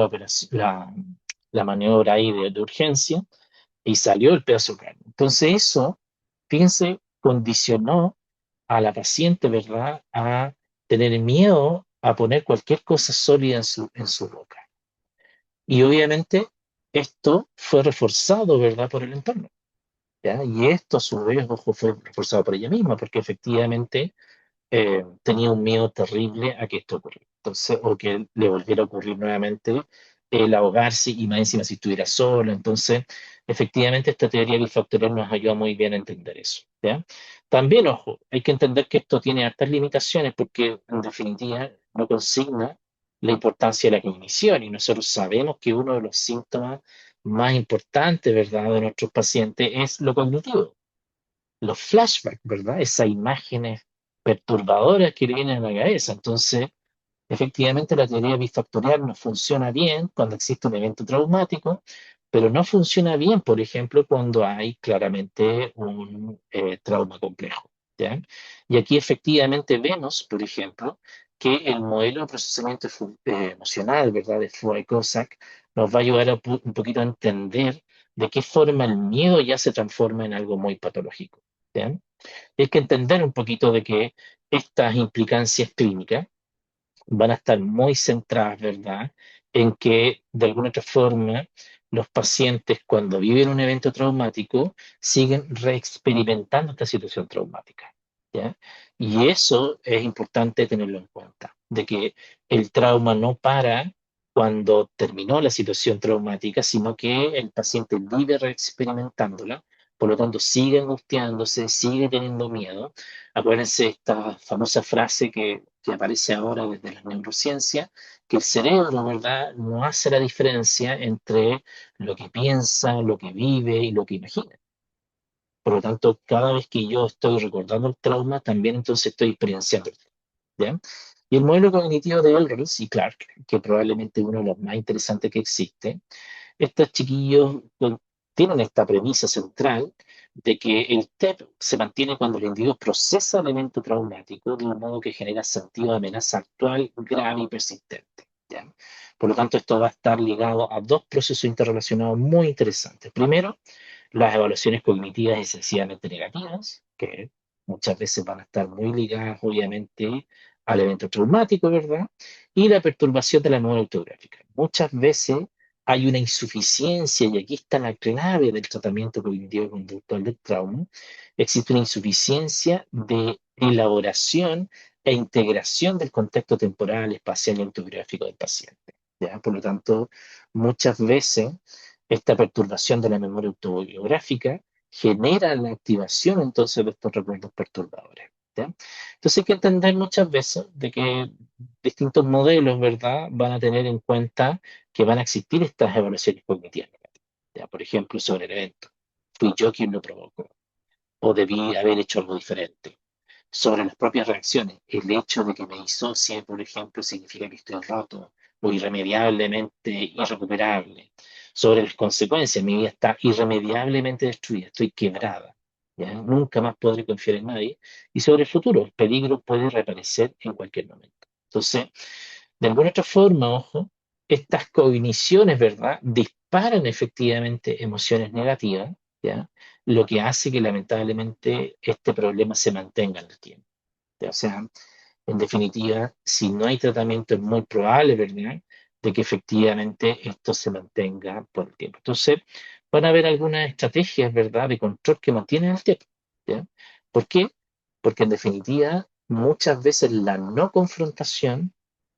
la maniobra ahí de urgencia y salió el pedazo de carne. Entonces eso, fíjense, condicionó a la paciente, ¿verdad?, a tener miedo a poner cualquier cosa sólida en su boca. Y obviamente esto fue reforzado, ¿verdad?, por el entorno. ¿Ya? Y esto a su vez, ojo, fue reforzado por ella misma, porque efectivamente tenía un miedo terrible a que esto ocurriera. Entonces, o que le volviera a ocurrir nuevamente el ahogarse y más encima si estuviera solo. Entonces, efectivamente, esta teoría bifactorial nos ayuda muy bien a entender eso. ¿Ya? También, ojo, hay que entender que esto tiene altas limitaciones porque, en definitiva, no consigna la importancia de la cognición y nosotros sabemos que uno de los síntomas más importantes, ¿verdad?, de nuestros pacientes es lo cognitivo, los flashbacks, ¿verdad? Esas imágenes perturbadoras que le vienen a la cabeza. Entonces, efectivamente, la teoría bifactorial no funciona bien cuando existe un evento traumático, pero no funciona bien, por ejemplo, cuando hay claramente un trauma complejo. ¿Ya? Y aquí efectivamente vemos, por ejemplo, que el modelo de procesamiento emocional, ¿verdad?, de Foucault-Cossack, nos va a ayudar un poquito a entender de qué forma el miedo ya se transforma en algo muy patológico. ¿Ya? Y hay que entender un poquito de que estas implicancias clínicas van a estar muy centradas, ¿verdad?, en que de alguna otra forma los pacientes cuando viven un evento traumático siguen reexperimentando esta situación traumática, ¿ya? Y eso es importante tenerlo en cuenta, de que el trauma no para cuando terminó la situación traumática, sino que el paciente vive reexperimentándola, por lo tanto sigue angustiándose, sigue teniendo miedo. Acuérdense esta famosa frase que aparece ahora desde la neurociencia, que el cerebro, ¿verdad?, no hace la diferencia entre lo que piensa, lo que vive y lo que imagina. Por lo tanto, cada vez que yo estoy recordando el trauma, también entonces estoy experienciando el trauma, ¿ya? Y el modelo cognitivo de Ehlers y Clark, que probablemente es uno de los más interesantes que existe, estos chiquillos tienen esta premisa central de que el TEP se mantiene cuando el individuo procesa el evento traumático de un modo que genera sentido de amenaza actual, grave y persistente. ¿Ya? Por lo tanto, esto va a estar ligado a dos procesos interrelacionados muy interesantes. Primero, las evaluaciones cognitivas excesivamente negativas, que muchas veces van a estar muy ligadas, obviamente, al evento traumático, ¿verdad? Y la perturbación de la memoria autográfica. Muchas veces hay una insuficiencia, y aquí está la clave del tratamiento cognitivo-conductual del trauma, existe una insuficiencia de elaboración e integración del contexto temporal, espacial y autobiográfico del paciente. ¿Ya? Por lo tanto, muchas veces esta perturbación de la memoria autobiográfica genera la activación entonces de estos recuerdos perturbadores. ¿Ya? Entonces hay que entender muchas veces de que distintos modelos, ¿verdad?, van a tener en cuenta que van a existir estas evaluaciones cognitivas negativas. ¿Ya? Por ejemplo, sobre el evento. ¿Fui yo quien lo provocó? ¿O debí haber hecho algo diferente? Sobre las propias reacciones. El hecho de que me disocie, por ejemplo, significa que estoy roto o irremediablemente irrecuperable. Sobre las consecuencias, mi vida está irremediablemente destruida, estoy quebrada. ¿Ya? Nunca más podré confiar en nadie. Y sobre el futuro, el peligro puede reaparecer en cualquier momento. Entonces, de alguna otra forma, ojo, estas cogniciones, ¿verdad?, disparan efectivamente emociones negativas, ¿ya? Lo que hace que lamentablemente este problema se mantenga en el tiempo. ¿Ya? O sea, en definitiva, si no hay tratamiento es muy probable, ¿verdad?, de que efectivamente esto se mantenga por el tiempo. Entonces, van a haber algunas estrategias, ¿verdad?, de control que mantienen el tiempo. ¿Ya? ¿Por qué? Porque en definitiva, muchas veces la no confrontación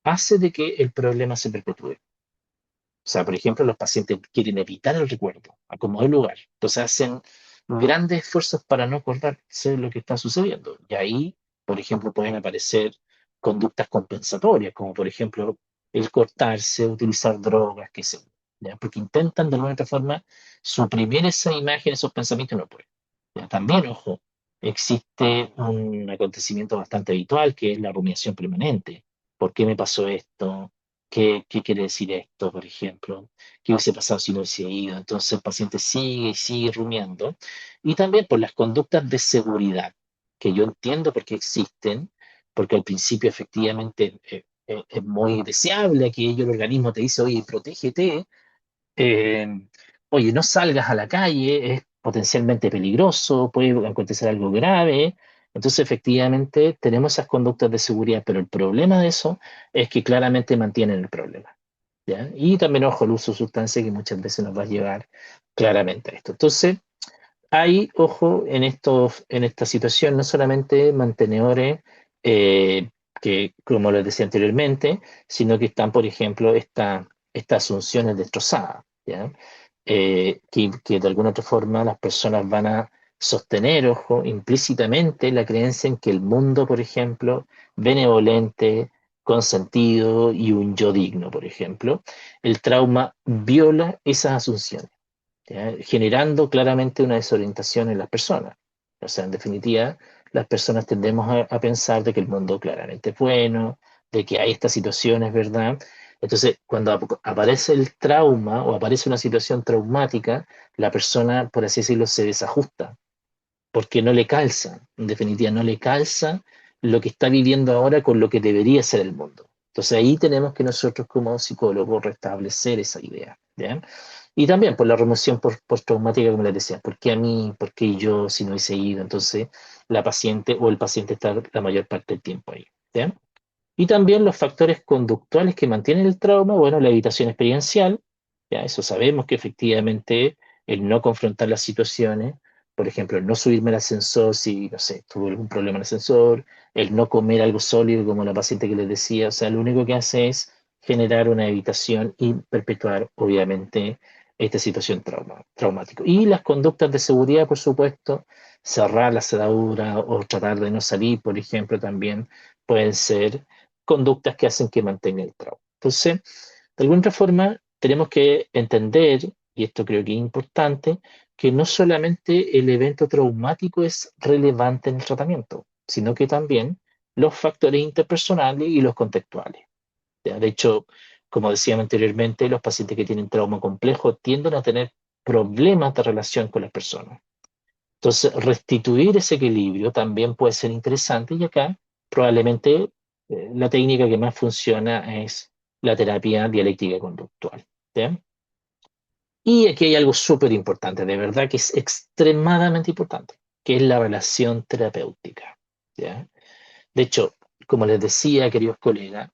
hace de que el problema se perpetúe. O sea, por ejemplo, los pacientes quieren evitar el recuerdo, a como de lugar. Entonces hacen grandes esfuerzos para no acordarse de lo que está sucediendo. Y ahí, por ejemplo, pueden aparecer conductas compensatorias, como por ejemplo el cortarse, utilizar drogas, qué sé yo, ¿ya? Porque intentan de alguna otra forma suprimir esa imagen, esos pensamientos y no pueden. Ya, también, ojo, existe un acontecimiento bastante habitual que es la rumiación permanente. ¿Por qué me pasó esto? ¿Qué quiere decir esto, por ejemplo? ¿Qué hubiese pasado si no hubiese ido? Entonces el paciente sigue y sigue rumiando. Y también por las conductas de seguridad, que yo entiendo por qué existen, porque al principio efectivamente es muy deseable que el organismo te dice, oye, protégete, eh, oye, no salgas a la calle, es potencialmente peligroso, puede acontecer algo grave. Entonces, efectivamente, tenemos esas conductas de seguridad, pero el problema de eso es que claramente mantienen el problema. ¿Ya? Y también, ojo, el uso de sustancias que muchas veces nos va a llevar claramente a esto. Entonces, hay, ojo, en esta situación, no solamente mantenedores eh, que, como les decía anteriormente, sino que están, por ejemplo, estas asunciones destrozadas, ¿ya? Que de alguna otra forma las personas van a sostener, ojo, implícitamente la creencia en que el mundo, por ejemplo, benevolente, consentido y un yo digno, por ejemplo, el trauma viola esas asunciones. ¿Ya? Generando claramente una desorientación en las personas. O sea, en definitiva, las personas tendemos a pensar de que el mundo claramente es bueno, de que hay estas situaciones, ¿verdad? Entonces, cuando aparece el trauma o aparece una situación traumática, la persona, por así decirlo, se desajusta, porque no le calza, en definitiva, no le calza lo que está viviendo ahora con lo que debería ser el mundo. Entonces ahí tenemos que nosotros como psicólogos restablecer esa idea, ¿ya? Y también por la remoción postraumática, como les decía, ¿por qué a mí? ¿Por qué yo si no hubiese ido? Entonces la paciente o el paciente está la mayor parte del tiempo ahí, ¿ya? Y también los factores conductuales que mantienen el trauma, bueno, la evitación experiencial, ya eso sabemos que efectivamente el no confrontar las situaciones, por ejemplo, el no subirme al ascensor si, no sé, tuve algún problema en el ascensor, el no comer algo sólido como la paciente que les decía, o sea, lo único que hace es generar una evitación y perpetuar, obviamente, esta situación traumática. Y las conductas de seguridad, por supuesto, cerrar la cerradura o tratar de no salir, por ejemplo, también pueden ser conductas que hacen que mantenga el trauma. Entonces, de alguna otra forma, tenemos que entender, y esto creo que es importante, que no solamente el evento traumático es relevante en el tratamiento, sino que también los factores interpersonales y los contextuales. ¿Ya? De hecho, como decíamos anteriormente, los pacientes que tienen trauma complejo tienden a tener problemas de relación con las personas. Entonces, restituir ese equilibrio también puede ser interesante y acá probablemente la técnica que más funciona es la terapia dialéctica conductual. ¿Ya? Y aquí hay algo súper importante, de verdad que es extremadamente importante, que es la relación terapéutica. ¿Ya? De hecho, como les decía, queridos colegas,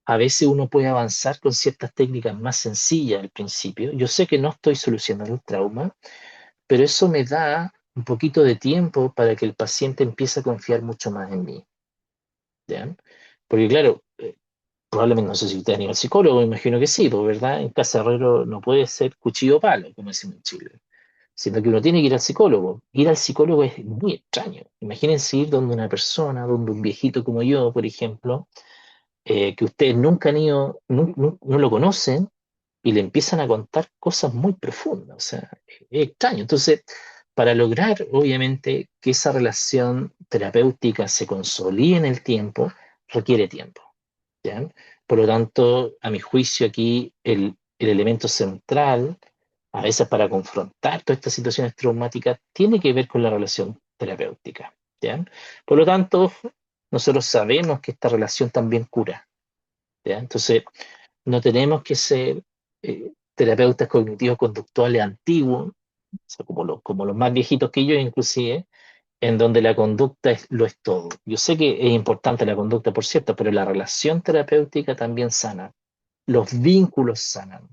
a veces uno puede avanzar con ciertas técnicas más sencillas al principio. Yo sé que no estoy solucionando el trauma, pero eso me da un poquito de tiempo para que el paciente empiece a confiar mucho más en mí, ¿ya? Porque claro, probablemente no sé si usted ha ido al psicólogo, me imagino que sí, pues, ¿verdad? En casa Herrero no puede ser cuchillo palo, como decimos en Chile, sino que uno tiene que ir al psicólogo. Ir al psicólogo es muy extraño. Imagínense ir donde una persona, donde un viejito como yo, por ejemplo, que ustedes nunca han ido, no lo conocen, y le empiezan a contar cosas muy profundas, o sea, es extraño. Entonces, para lograr, obviamente, que esa relación terapéutica se consolide en el tiempo, requiere tiempo, ¿ya? Por lo tanto, a mi juicio aquí, el elemento central, a veces para confrontar todas estas situaciones traumáticas, tiene que ver con la relación terapéutica, ¿ya? Por lo tanto, nosotros sabemos que esta relación también cura, ¿ya? Entonces, no tenemos que ser terapeutas cognitivos conductuales antiguos, o sea, como los más viejitos que yo, inclusive, en donde la conducta lo es todo. Yo sé que es importante la conducta, por cierto, pero la relación terapéutica también sana. Los vínculos sanan.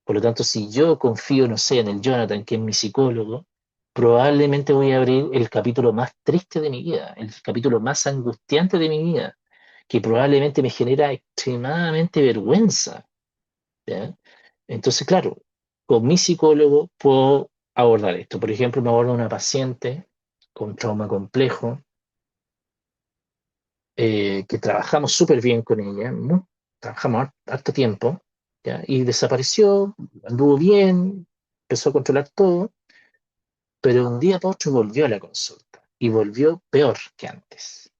Por lo tanto, si yo confío, no sé, en el Jonathan, que es mi psicólogo, probablemente voy a abrir el capítulo más triste de mi vida, el capítulo más angustiante de mi vida, que probablemente me genera extremadamente vergüenza, ¿ya? Entonces, claro, con mi psicólogo puedo abordar esto. Por ejemplo, me aborda una paciente con trauma complejo, que trabajamos súper bien con ella, trabajamos harto tiempo, ¿ya? Y desapareció, anduvo bien, empezó a controlar todo, pero un día para otro volvió a la consulta y volvió peor que antes.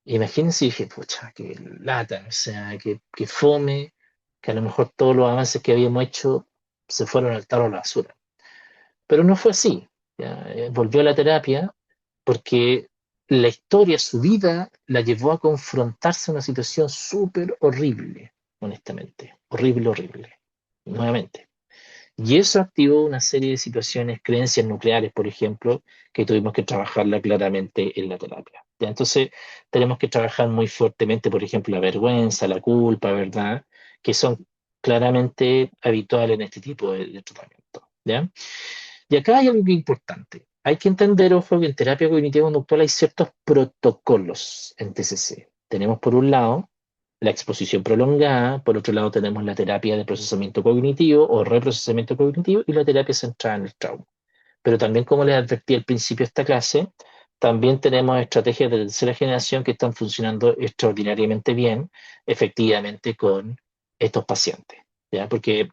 Imagínense, dije, pucha, qué lata, o sea, que fome, que a lo mejor todos los avances que habíamos hecho se fueron al tarro a la basura. Pero no fue así. ¿Ya? Volvió a la terapia porque la historia, su vida, la llevó a confrontarse a una situación súper horrible, honestamente. Horrible, horrible. Nuevamente. Y eso activó una serie de situaciones, creencias nucleares, por ejemplo, que tuvimos que trabajarla claramente en la terapia. ¿Ya? Entonces, tenemos que trabajar muy fuertemente, por ejemplo, la vergüenza, la culpa, ¿verdad? Que son claramente habituales en este tipo de tratamiento. ¿Ya? Y acá hay algo que es importante. Hay que entender, ojo, que en terapia cognitivo-conductual hay ciertos protocolos en TCC. Tenemos por un lado la exposición prolongada, por otro lado tenemos la terapia de procesamiento cognitivo o reprocesamiento cognitivo y la terapia centrada en el trauma. Pero también, como les advertí al principio de esta clase, también tenemos estrategias de tercera generación que están funcionando extraordinariamente bien, efectivamente, con estos pacientes. ¿Ya? Porque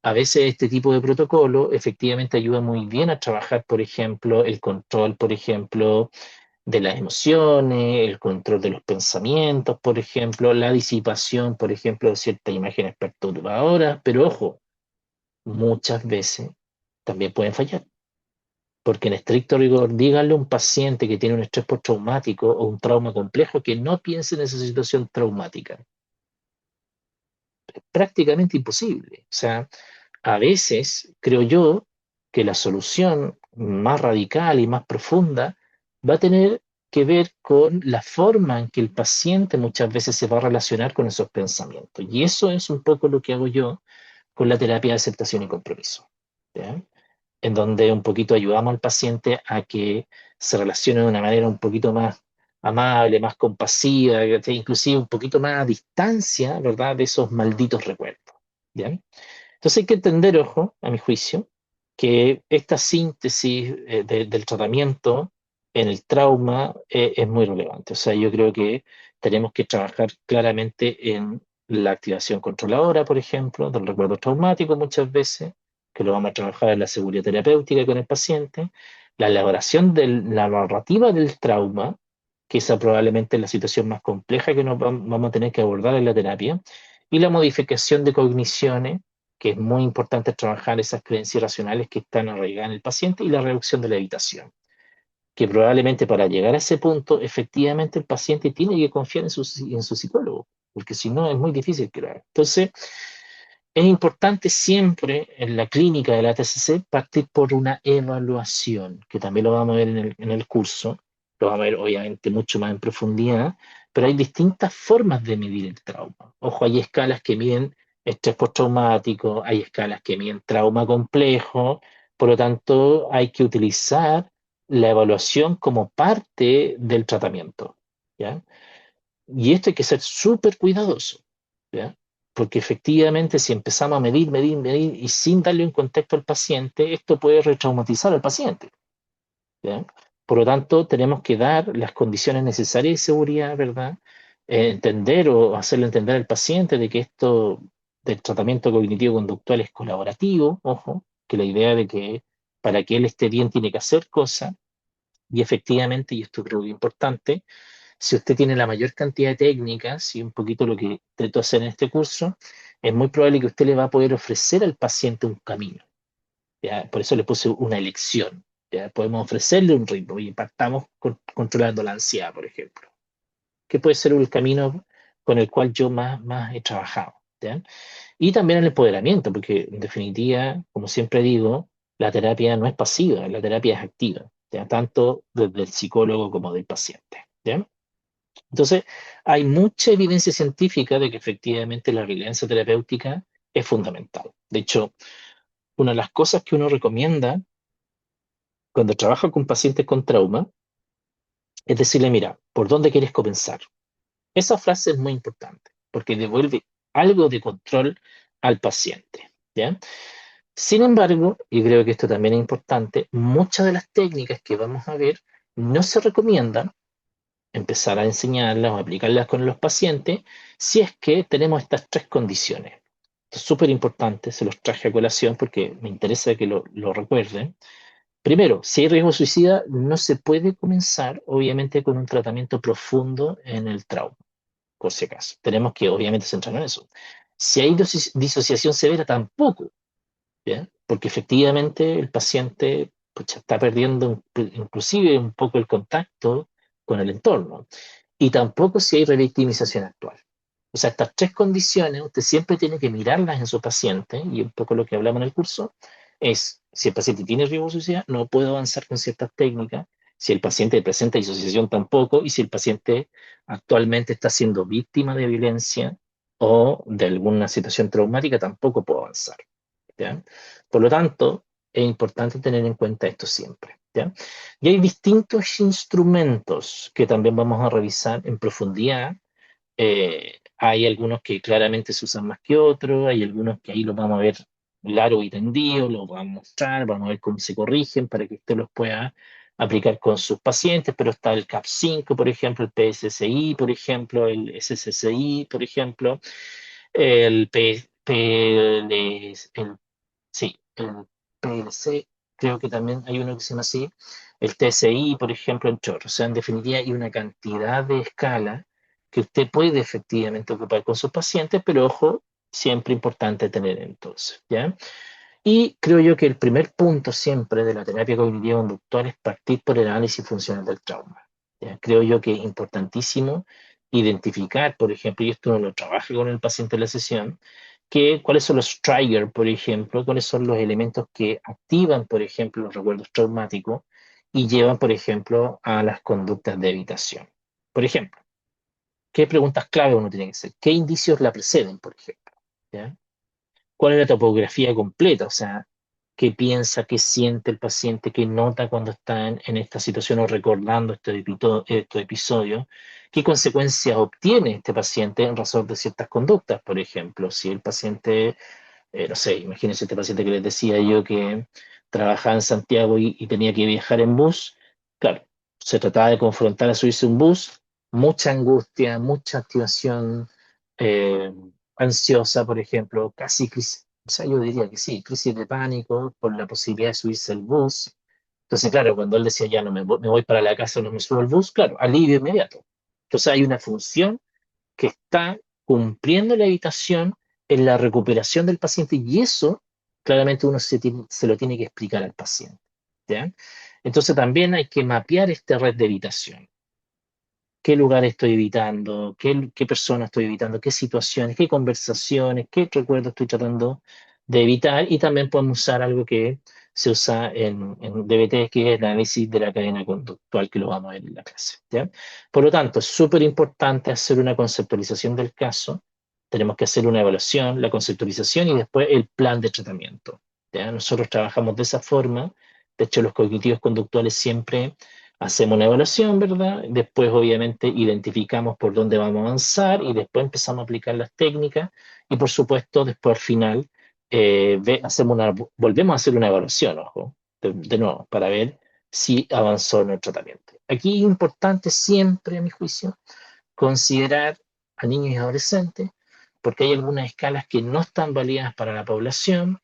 a veces este tipo de protocolo efectivamente ayuda muy bien a trabajar, por ejemplo, el control, por ejemplo, de las emociones, el control de los pensamientos, por ejemplo, la disipación, por ejemplo, de ciertas imágenes perturbadoras, pero ojo, muchas veces también pueden fallar, porque en estricto rigor, díganle a un paciente que tiene un estrés postraumático o un trauma complejo que no piense en esa situación traumática. Prácticamente imposible. O sea, a veces creo yo que la solución más radical y más profunda va a tener que ver con la forma en que el paciente muchas veces se va a relacionar con esos pensamientos. Y eso es un poco lo que hago yo con la terapia de aceptación y compromiso, ¿ya? En donde un poquito ayudamos al paciente a que se relacione de una manera un poquito más amable, más compasiva, inclusive un poquito más a distancia, ¿verdad?, de esos malditos recuerdos. ¿Ya? Entonces hay que entender, ojo, a mi juicio, que esta síntesis del tratamiento en el trauma es muy relevante. O sea, yo creo que tenemos que trabajar claramente en la activación controladora, por ejemplo, del recuerdo traumático muchas veces, que lo vamos a trabajar en la seguridad terapéutica con el paciente, la elaboración de la narrativa del trauma, que esa probablemente es la situación más compleja que vamos a tener que abordar en la terapia, y la modificación de cogniciones, que es muy importante trabajar esas creencias racionales que están arraigadas en el paciente, y la reducción de la evitación, que probablemente para llegar a ese punto, efectivamente el paciente tiene que confiar en su psicólogo, porque si no es muy difícil que lo haga. Entonces, es importante siempre en la clínica de la TCC partir por una evaluación, que también lo vamos a ver en el curso, lo vamos a ver obviamente mucho más en profundidad, pero hay distintas formas de medir el trauma. Ojo, hay escalas que miden estrés postraumático, hay escalas que miden trauma complejo, por lo tanto hay que utilizar la evaluación como parte del tratamiento, ¿ya? Y esto hay que ser súper cuidadoso, ¿ya? Porque efectivamente si empezamos a medir, medir, medir y sin darle un contexto al paciente, esto puede retraumatizar al paciente, ¿ya? Por lo tanto, tenemos que dar las condiciones necesarias de seguridad, ¿verdad? Entender o hacerle entender al paciente de que esto del tratamiento cognitivo-conductual es colaborativo, ojo, que la idea de que para que él esté bien tiene que hacer cosas, y efectivamente, y esto creo que es importante, si usted tiene la mayor cantidad de técnicas y un poquito lo que intento hacer en este curso, es muy probable que usted le va a poder ofrecer al paciente un camino, ¿ya? Por eso le puse una elección, ¿ya? Podemos ofrecerle un ritmo y partamos controlando la ansiedad, por ejemplo, que puede ser el camino con el cual yo más he trabajado, ¿ya? Y también el empoderamiento, porque en definitiva, como siempre digo, la terapia no es pasiva, la terapia es activa, ¿ya? Tanto desde el psicólogo como del paciente, ¿ya? Entonces, hay mucha evidencia científica de que efectivamente la resiliencia terapéutica es fundamental. De hecho, una de las cosas que uno recomienda cuando trabaja con pacientes con trauma es decirle, mira, ¿por dónde quieres comenzar? Esa frase es muy importante porque devuelve algo de control al paciente, ¿ya? Sin embargo, y creo que esto también es importante, muchas de las técnicas que vamos a ver no se recomiendan empezar a enseñarlas o aplicarlas con los pacientes si es que tenemos estas tres condiciones. Esto es súper importante, se los traje a colación porque me interesa que lo recuerden. Primero, si hay riesgo suicida, no se puede comenzar, obviamente, con un tratamiento profundo en el trauma, por si acaso. Tenemos que, obviamente, centrarnos en eso. Si hay disociación severa, tampoco, ¿ya? Porque efectivamente el paciente pucha, está perdiendo inclusive un poco el contacto con el entorno. Y tampoco si hay revictimización actual. O sea, estas tres condiciones usted siempre tiene que mirarlas en su paciente, y un poco lo que hablamos en el curso es, si el paciente tiene riesgo de suicida, no puede avanzar con ciertas técnicas, si el paciente presenta disociación tampoco, y si el paciente actualmente está siendo víctima de violencia o de alguna situación traumática, tampoco puede avanzar. ¿Ya? Por lo tanto, es importante tener en cuenta esto siempre. ¿Ya? Y hay distintos instrumentos que también vamos a revisar en profundidad. Hay algunos que claramente se usan más que otros, hay algunos que ahí los vamos a ver largo y tendido, los vamos a mostrar, vamos a ver cómo se corrigen para que usted los pueda aplicar con sus pacientes, pero está el CAP5, por ejemplo, el PSSI, por ejemplo, el SSSI, por ejemplo, el sí, el PLC, creo que también hay uno que se llama así, el TSI, por ejemplo, entre otros. O sea, en definitiva, hay una cantidad de escalas que usted puede efectivamente ocupar con sus pacientes, pero ojo, siempre importante tener entonces, ¿ya? Y creo yo que el primer punto siempre de la terapia cognitiva conductual es partir por el análisis funcional del trauma. ¿Ya? Creo yo que es importantísimo identificar, por ejemplo, y esto uno lo trabaja con el paciente en la sesión, que cuáles son los triggers, por ejemplo, cuáles son los elementos que activan, por ejemplo, los recuerdos traumáticos y llevan, por ejemplo, a las conductas de evitación. Por ejemplo, ¿qué preguntas clave uno tiene que hacer? ¿Qué indicios la preceden, por ejemplo? ¿Ya? ¿Cuál es la topografía completa? O sea, qué piensa, qué siente el paciente, qué nota cuando está en esta situación o recordando estos episodios, qué consecuencias obtiene este paciente en razón de ciertas conductas. Por ejemplo, si el paciente, no sé, imagínense este paciente que les decía yo que trabajaba en Santiago y tenía que viajar en bus, claro, se trataba de confrontar a subirse a un bus, mucha angustia, mucha activación. eh, Ansiosa, por ejemplo, casi crisis, o sea, yo diría que sí, crisis de pánico por la posibilidad de subirse al bus. Entonces, claro, cuando él decía ya no me voy para la casa, no me subo al bus, claro, alivio inmediato. Entonces hay una función que está cumpliendo la evitación en la recuperación del paciente y eso claramente uno se lo tiene que explicar al paciente. ¿Ya? Entonces también hay que mapear esta red de evitación. ¿Qué lugar estoy evitando? ¿Qué persona estoy evitando? ¿Qué situaciones? ¿Qué conversaciones? ¿Qué recuerdos estoy tratando de evitar? Y también podemos usar algo que se usa en DBT, que es el análisis de la cadena conductual, que lo vamos a ver en la clase. ¿Ya? Por lo tanto, es súper importante hacer una conceptualización del caso. Tenemos que hacer una evaluación, la conceptualización y después el plan de tratamiento. ¿Ya? Nosotros trabajamos de esa forma. De hecho, los cognitivos conductuales siempre hacemos una evaluación, ¿verdad? Después, obviamente, identificamos por dónde vamos a avanzar y después empezamos a aplicar las técnicas y, por supuesto, después al final volvemos a hacer una evaluación, ojo, de nuevo, para ver si avanzó en el tratamiento. Aquí es importante siempre, a mi juicio, considerar a niños y adolescentes, porque hay algunas escalas que no están validadas para la población.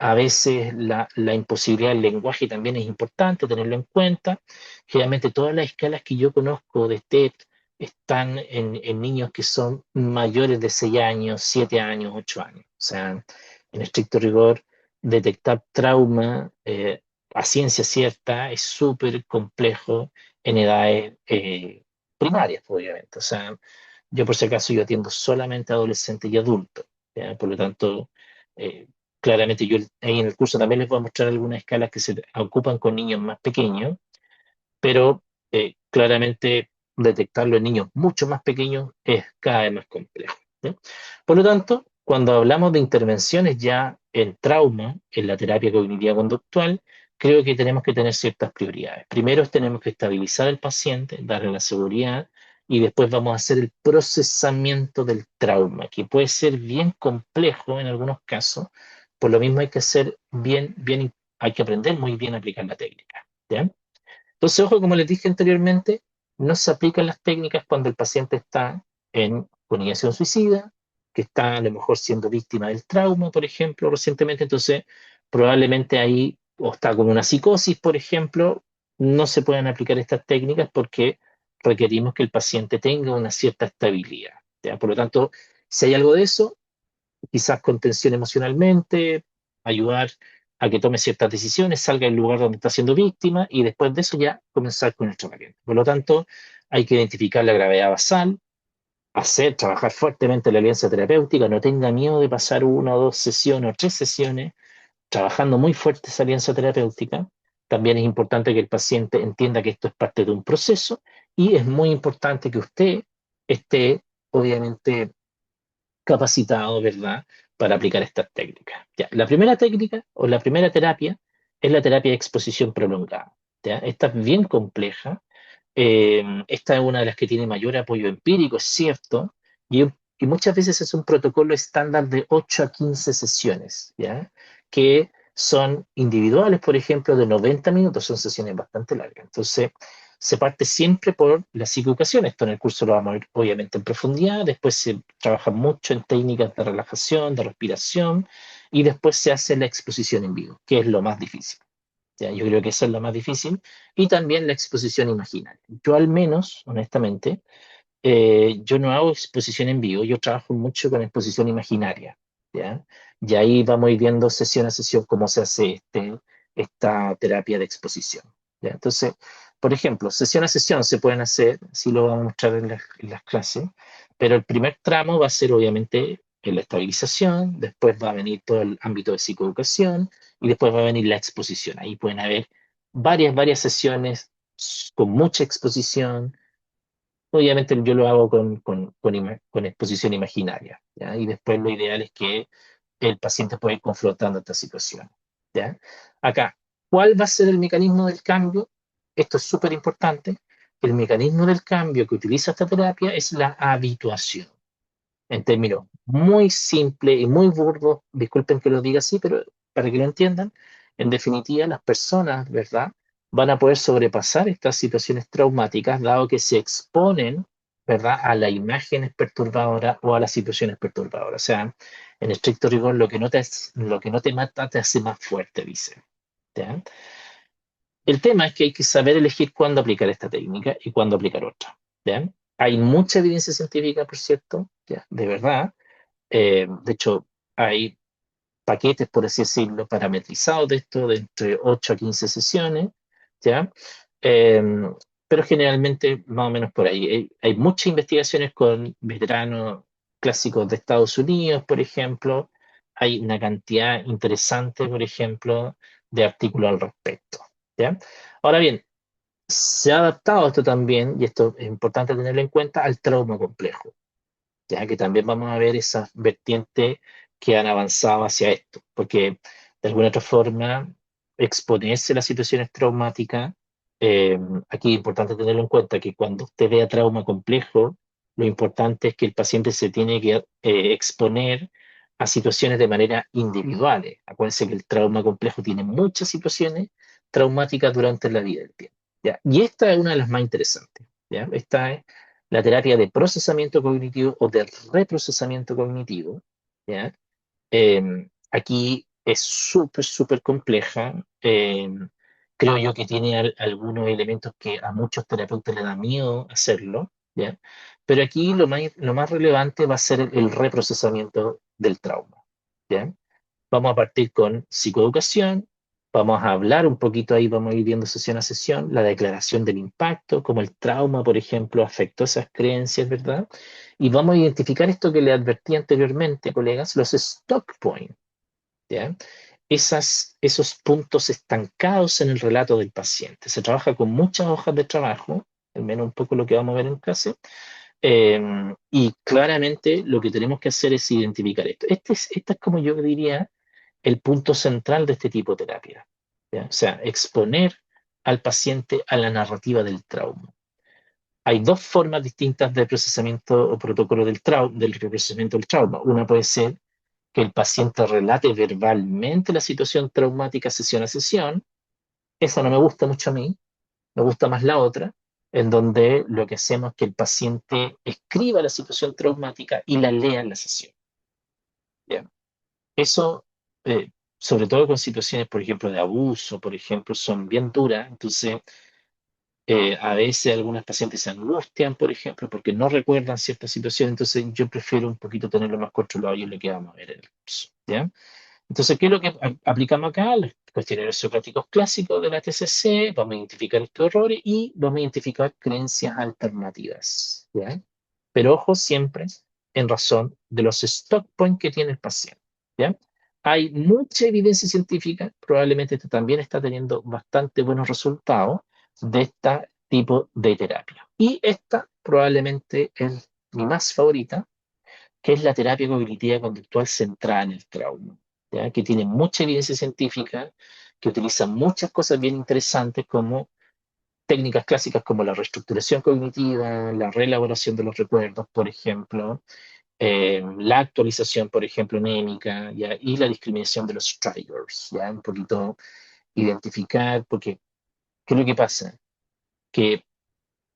A veces la imposibilidad del lenguaje también es importante tenerlo en cuenta. Generalmente todas las escalas que yo conozco de TED están en niños que son mayores de 6 años, 7 años, 8 años. O sea, en estricto rigor, detectar trauma a ciencia cierta es súper complejo en edades primarias, obviamente. O sea, yo por si acaso yo atiendo solamente a adolescentes y adultos. ¿Ya? Por lo tanto, eh, claramente yo ahí en el curso también les voy a mostrar algunas escalas que se ocupan con niños más pequeños, pero claramente detectarlo en niños mucho más pequeños es cada vez más complejo. ¿Ya? Por lo tanto, cuando hablamos de intervenciones ya en trauma, en la terapia cognitiva conductual, creo que tenemos que tener ciertas prioridades. Primero tenemos que estabilizar al paciente, darle la seguridad y después vamos a hacer el procesamiento del trauma, que puede ser bien complejo en algunos casos. Por lo mismo hay que hacer hay que aprender muy bien a aplicar la técnica. ¿Ya? Entonces, ojo, como les dije anteriormente, no se aplican las técnicas cuando el paciente está con ideación suicida, que está a lo mejor siendo víctima del trauma, por ejemplo, recientemente. Entonces, probablemente ahí, o está con una psicosis, por ejemplo, no se pueden aplicar estas técnicas porque requerimos que el paciente tenga una cierta estabilidad. ¿Ya? Por lo tanto, si hay algo de eso, quizás contención emocionalmente, ayudar a que tome ciertas decisiones, salga del lugar donde está siendo víctima y después de eso ya comenzar con el tratamiento. Por lo tanto, hay que identificar la gravedad basal, trabajar fuertemente la alianza terapéutica, no tenga miedo de pasar una o dos sesiones o tres sesiones trabajando muy fuerte esa alianza terapéutica. También es importante que el paciente entienda que esto es parte de un proceso y es muy importante que usted esté, obviamente, capacitado, ¿verdad?, para aplicar estas técnicas. Ya, la primera técnica o la primera terapia es la terapia de exposición prolongada. ¿Ya? Esta es bien compleja. Esta es una de las que tiene mayor apoyo empírico, es cierto, y muchas veces es un protocolo estándar de 8 a 15 sesiones, ¿ya? Que son individuales, por ejemplo, de 90 minutos, son sesiones bastante largas. Entonces, se parte siempre por la psicoeducación. Esto en el curso lo vamos a ver obviamente en profundidad. Después se trabaja mucho en técnicas de relajación, de respiración, y después se hace la exposición en vivo, que es lo más difícil. ¿Ya? Yo creo que eso es lo más difícil. Y también la exposición imaginaria. Yo al menos, honestamente, yo no hago exposición en vivo, yo trabajo mucho con exposición imaginaria, ¿ya? Y ahí vamos a ir viendo sesión a sesión cómo se hace esta terapia de exposición, ¿ya? Entonces, por ejemplo, sesión a sesión se pueden hacer, sí lo vamos a mostrar en las clases, pero el primer tramo va a ser obviamente en la estabilización, después va a venir todo el ámbito de psicoeducación y después va a venir la exposición. Ahí pueden haber varias sesiones con mucha exposición. Obviamente yo lo hago con exposición imaginaria, ¿ya? Y después lo ideal es que el paciente pueda ir confrontando esta situación, ¿ya? Acá, ¿cuál va a ser el mecanismo del cambio? Esto es súper importante. El mecanismo del cambio que utiliza esta terapia es la habituación en términos muy simples y muy burdos, disculpen que lo diga así, pero para que lo entiendan, en definitiva, las personas, ¿verdad?, van a poder sobrepasar estas situaciones traumáticas, dado que se exponen, ¿verdad?, a las imágenes perturbadoras o a las situaciones perturbadoras. O sea, en estricto rigor, lo que no te mata te hace más fuerte, dice. ¿Ya? El tema es que hay que saber elegir cuándo aplicar esta técnica y cuándo aplicar otra. ¿Ya? Hay mucha evidencia científica, por cierto, ¿ya?, de verdad. De hecho, hay paquetes, por así decirlo, parametrizados de esto, de entre 8 a 15 sesiones, ¿ya? Eh, pero generalmente más o menos por ahí. Hay muchas investigaciones con veteranos clásicos de Estados Unidos, por ejemplo. Hay una cantidad interesante, por ejemplo, de artículos al respecto, ¿ya? Ahora bien, se ha adaptado esto también, y esto es importante tenerlo en cuenta, al trauma complejo, ya que también vamos a ver esas vertientes que han avanzado hacia esto, porque de alguna otra forma exponerse a las situaciones traumáticas, aquí es importante tenerlo en cuenta que cuando usted vea trauma complejo, lo importante es que el paciente se tiene que exponer a situaciones de manera individuales. Acuérdense que el trauma complejo tiene muchas situaciones traumáticas durante la vida del tiempo. ¿Ya? Y esta es una de las más interesantes. ¿Ya? Esta es la terapia de procesamiento cognitivo o de reprocesamiento cognitivo, ¿ya? Aquí es súper compleja. Creo yo que tiene algunos elementos que a muchos terapeutas les da miedo hacerlo, ¿ya? Pero aquí lo más relevante va a ser el reprocesamiento del trauma, ¿ya? Vamos a partir con psicoeducación, vamos a hablar un poquito ahí, vamos a ir viendo sesión a sesión, la declaración del impacto, como el trauma, por ejemplo, afectó esas creencias, ¿verdad? Y vamos a identificar esto que le advertí anteriormente, colegas, los stock points, ¿ya? Esos puntos estancados en el relato del paciente. Se trabaja con muchas hojas de trabajo, al menos un poco lo que vamos a ver en clase, y claramente lo que tenemos que hacer es identificar esto. Este es como yo diría el punto central de este tipo de terapia, ¿ya? O sea, exponer al paciente a la narrativa del trauma. hay dos formas distintas de procesamiento o protocolo del procesamiento del trauma. Una puede ser que el paciente relate verbalmente la situación traumática sesión a sesión. Esa no me gusta mucho a mí, me gusta más la otra, en donde lo que hacemos es que el paciente escriba la situación traumática y la lea en la sesión. ¿Ya? Eso, sobre todo con situaciones, por ejemplo, de abuso, por ejemplo, son bien duras. Entonces, a veces algunas pacientes se angustian, por ejemplo, porque no recuerdan cierta situación. Entonces, yo prefiero un poquito tenerlo más controlado y es lo que vamos a ver en el curso. ¿Ya? Entonces, ¿qué es lo que aplicamos acá? Los cuestionarios socráticos clásicos de la TCC, vamos a identificar estos errores y vamos a identificar creencias alternativas. ¿Ya? Pero ojo siempre en razón de los stock points que tiene el paciente. ¿Ya? Hay mucha evidencia científica, probablemente esto también está teniendo bastante buenos resultados de este tipo de terapia. Y esta probablemente es mi más favorita, que es la terapia cognitiva conductual centrada en el trauma, ¿ya? Que tiene mucha evidencia científica, que utiliza muchas cosas bien interesantes como técnicas clásicas como la reestructuración cognitiva, la reelaboración de los recuerdos, por ejemplo, la actualización, por ejemplo, anémica, ¿ya? Y la discriminación de los triggers, ¿ya? Un poquito identificar, porque ¿qué es lo que pasa? Que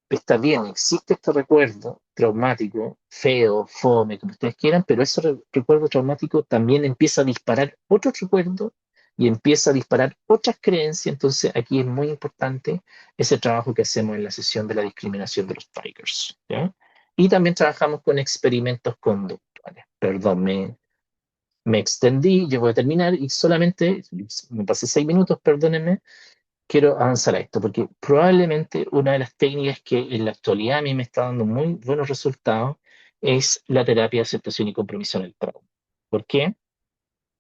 está bien, existe este recuerdo traumático, feo, fome, como ustedes quieran, pero ese recuerdo traumático también empieza a disparar otros recuerdos y empieza a disparar otras creencias. Entonces, aquí es muy importante ese trabajo que hacemos en la sesión de la discriminación de los triggers, ¿ya? Y también trabajamos con experimentos conductuales. Perdón, me extendí, yo voy a terminar y solamente, me pasé 6 minutos, perdónenme, quiero avanzar a esto, porque probablemente una de las técnicas que en la actualidad a mí me está dando muy buenos resultados es la terapia de aceptación y compromiso en el trauma. ¿Por qué?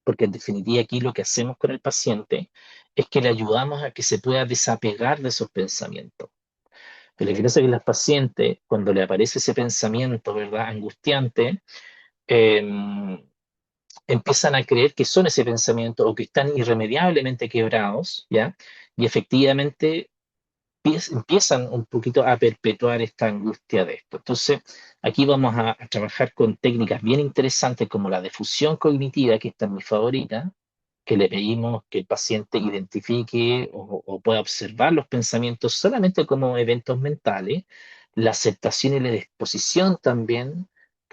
Porque en definitiva aquí lo que hacemos con el paciente es que le ayudamos a que se pueda desapegar de esos pensamientos. Pero lo que pasa es que las pacientes, cuando le aparece ese pensamiento, ¿verdad?, angustiante, eh, empiezan a creer que son ese pensamiento o que están irremediablemente quebrados, ¿ya? Y efectivamente empiezan un poquito a perpetuar esta angustia de esto. Entonces, aquí vamos a trabajar con técnicas bien interesantes como la difusión cognitiva, que esta es mi favorita, que le pedimos que el paciente identifique o pueda observar los pensamientos solamente como eventos mentales, la aceptación y la disposición también.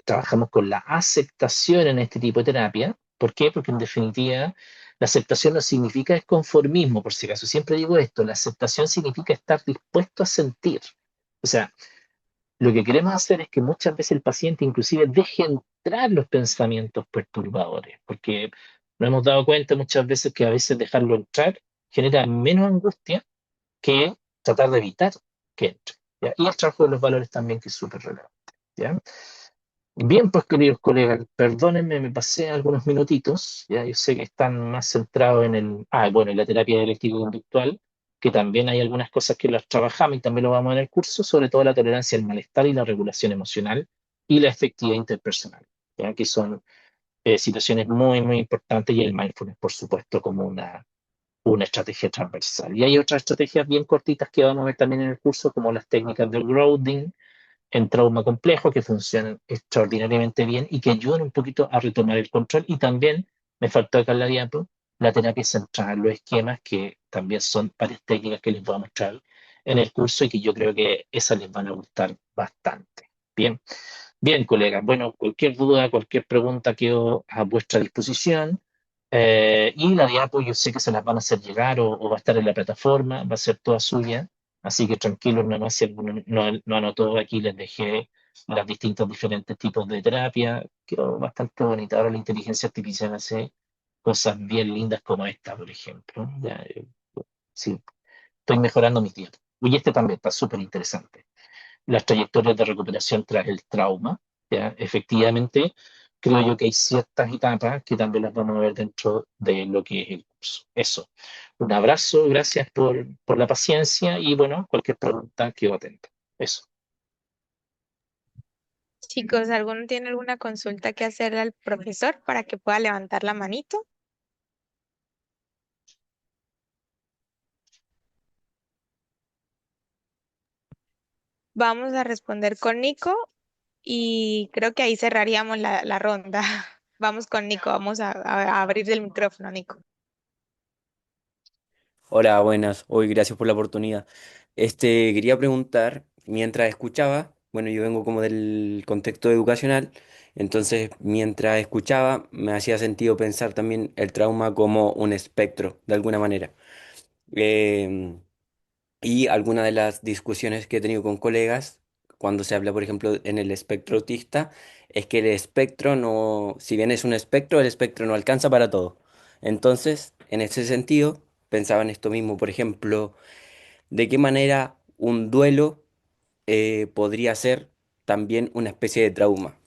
Trabajamos con la aceptación en este tipo de terapia. ¿Por qué? Porque en definitiva la aceptación no significa es conformismo, por si acaso. Siempre digo esto, la aceptación significa estar dispuesto a sentir. O sea, lo que queremos hacer es que muchas veces el paciente inclusive deje entrar los pensamientos perturbadores, porque nos hemos dado cuenta muchas veces que a veces dejarlo entrar genera menos angustia que tratar de evitar que entre. ¿Ya? Y el trabajo de los valores también, que es súper relevante. ¿Ya? Bien, pues queridos colegas, perdónenme, me pasé algunos minutitos, ya yo sé que están más centrados en bueno, en la terapia dialéctico-conductual, que también hay algunas cosas que las trabajamos y también lo vamos a ver en el curso, sobre todo la tolerancia al malestar y la regulación emocional y la efectividad interpersonal, ya que son situaciones muy, muy importantes y el mindfulness, por supuesto, como una estrategia transversal. Y hay otras estrategias bien cortitas que vamos a ver también en el curso, como las técnicas del grounding, en trauma complejo que funcionan extraordinariamente bien y que ayudan un poquito a retomar el control. Y también, me faltó acá en la diapo, la terapia central, los esquemas, que también son varias técnicas que les voy a mostrar en el curso y que yo creo que esas les van a gustar bastante. Bien, bien, colegas. Bueno, cualquier duda, cualquier pregunta quedo a vuestra disposición. Y la diapo yo sé que se las van a hacer llegar o va a estar en la plataforma, va a ser toda suya. Así que tranquilos, nomás si alguno no anotó, aquí les dejé las distintos diferentes tipos de terapia. Quedó bastante bonita. Ahora la inteligencia artificial hace cosas bien lindas como esta, por ejemplo. Ya, sí, estoy mejorando mis días. Y este también está súper interesante. Las trayectorias de recuperación tras el trauma. ¿Ya? Efectivamente, creo yo que hay ciertas etapas que también las vamos a ver dentro de lo que es el curso. Eso. Un abrazo, gracias por la paciencia y bueno, cualquier pregunta quedo atento. Eso. Chicos, ¿alguno tiene alguna consulta que hacerle al profesor para que pueda levantar la manito? Vamos a responder con Nico y creo que ahí cerraríamos la ronda. Vamos con Nico, vamos a abrir el micrófono, Nico. Hola, buenas. Hoy gracias por la oportunidad. Quería preguntar, mientras escuchaba, bueno, yo vengo como del contexto educacional, entonces mientras escuchaba me hacía sentido pensar también el trauma como un espectro, de alguna manera. Em, y alguna de las discusiones que he tenido con colegas, cuando se habla, por ejemplo, en el espectro autista, es que el espectro no, si bien es un espectro, el espectro no alcanza para todo. Entonces, en ese sentido, pensaba en esto mismo, por ejemplo, de qué manera un duelo podría ser también una especie de trauma.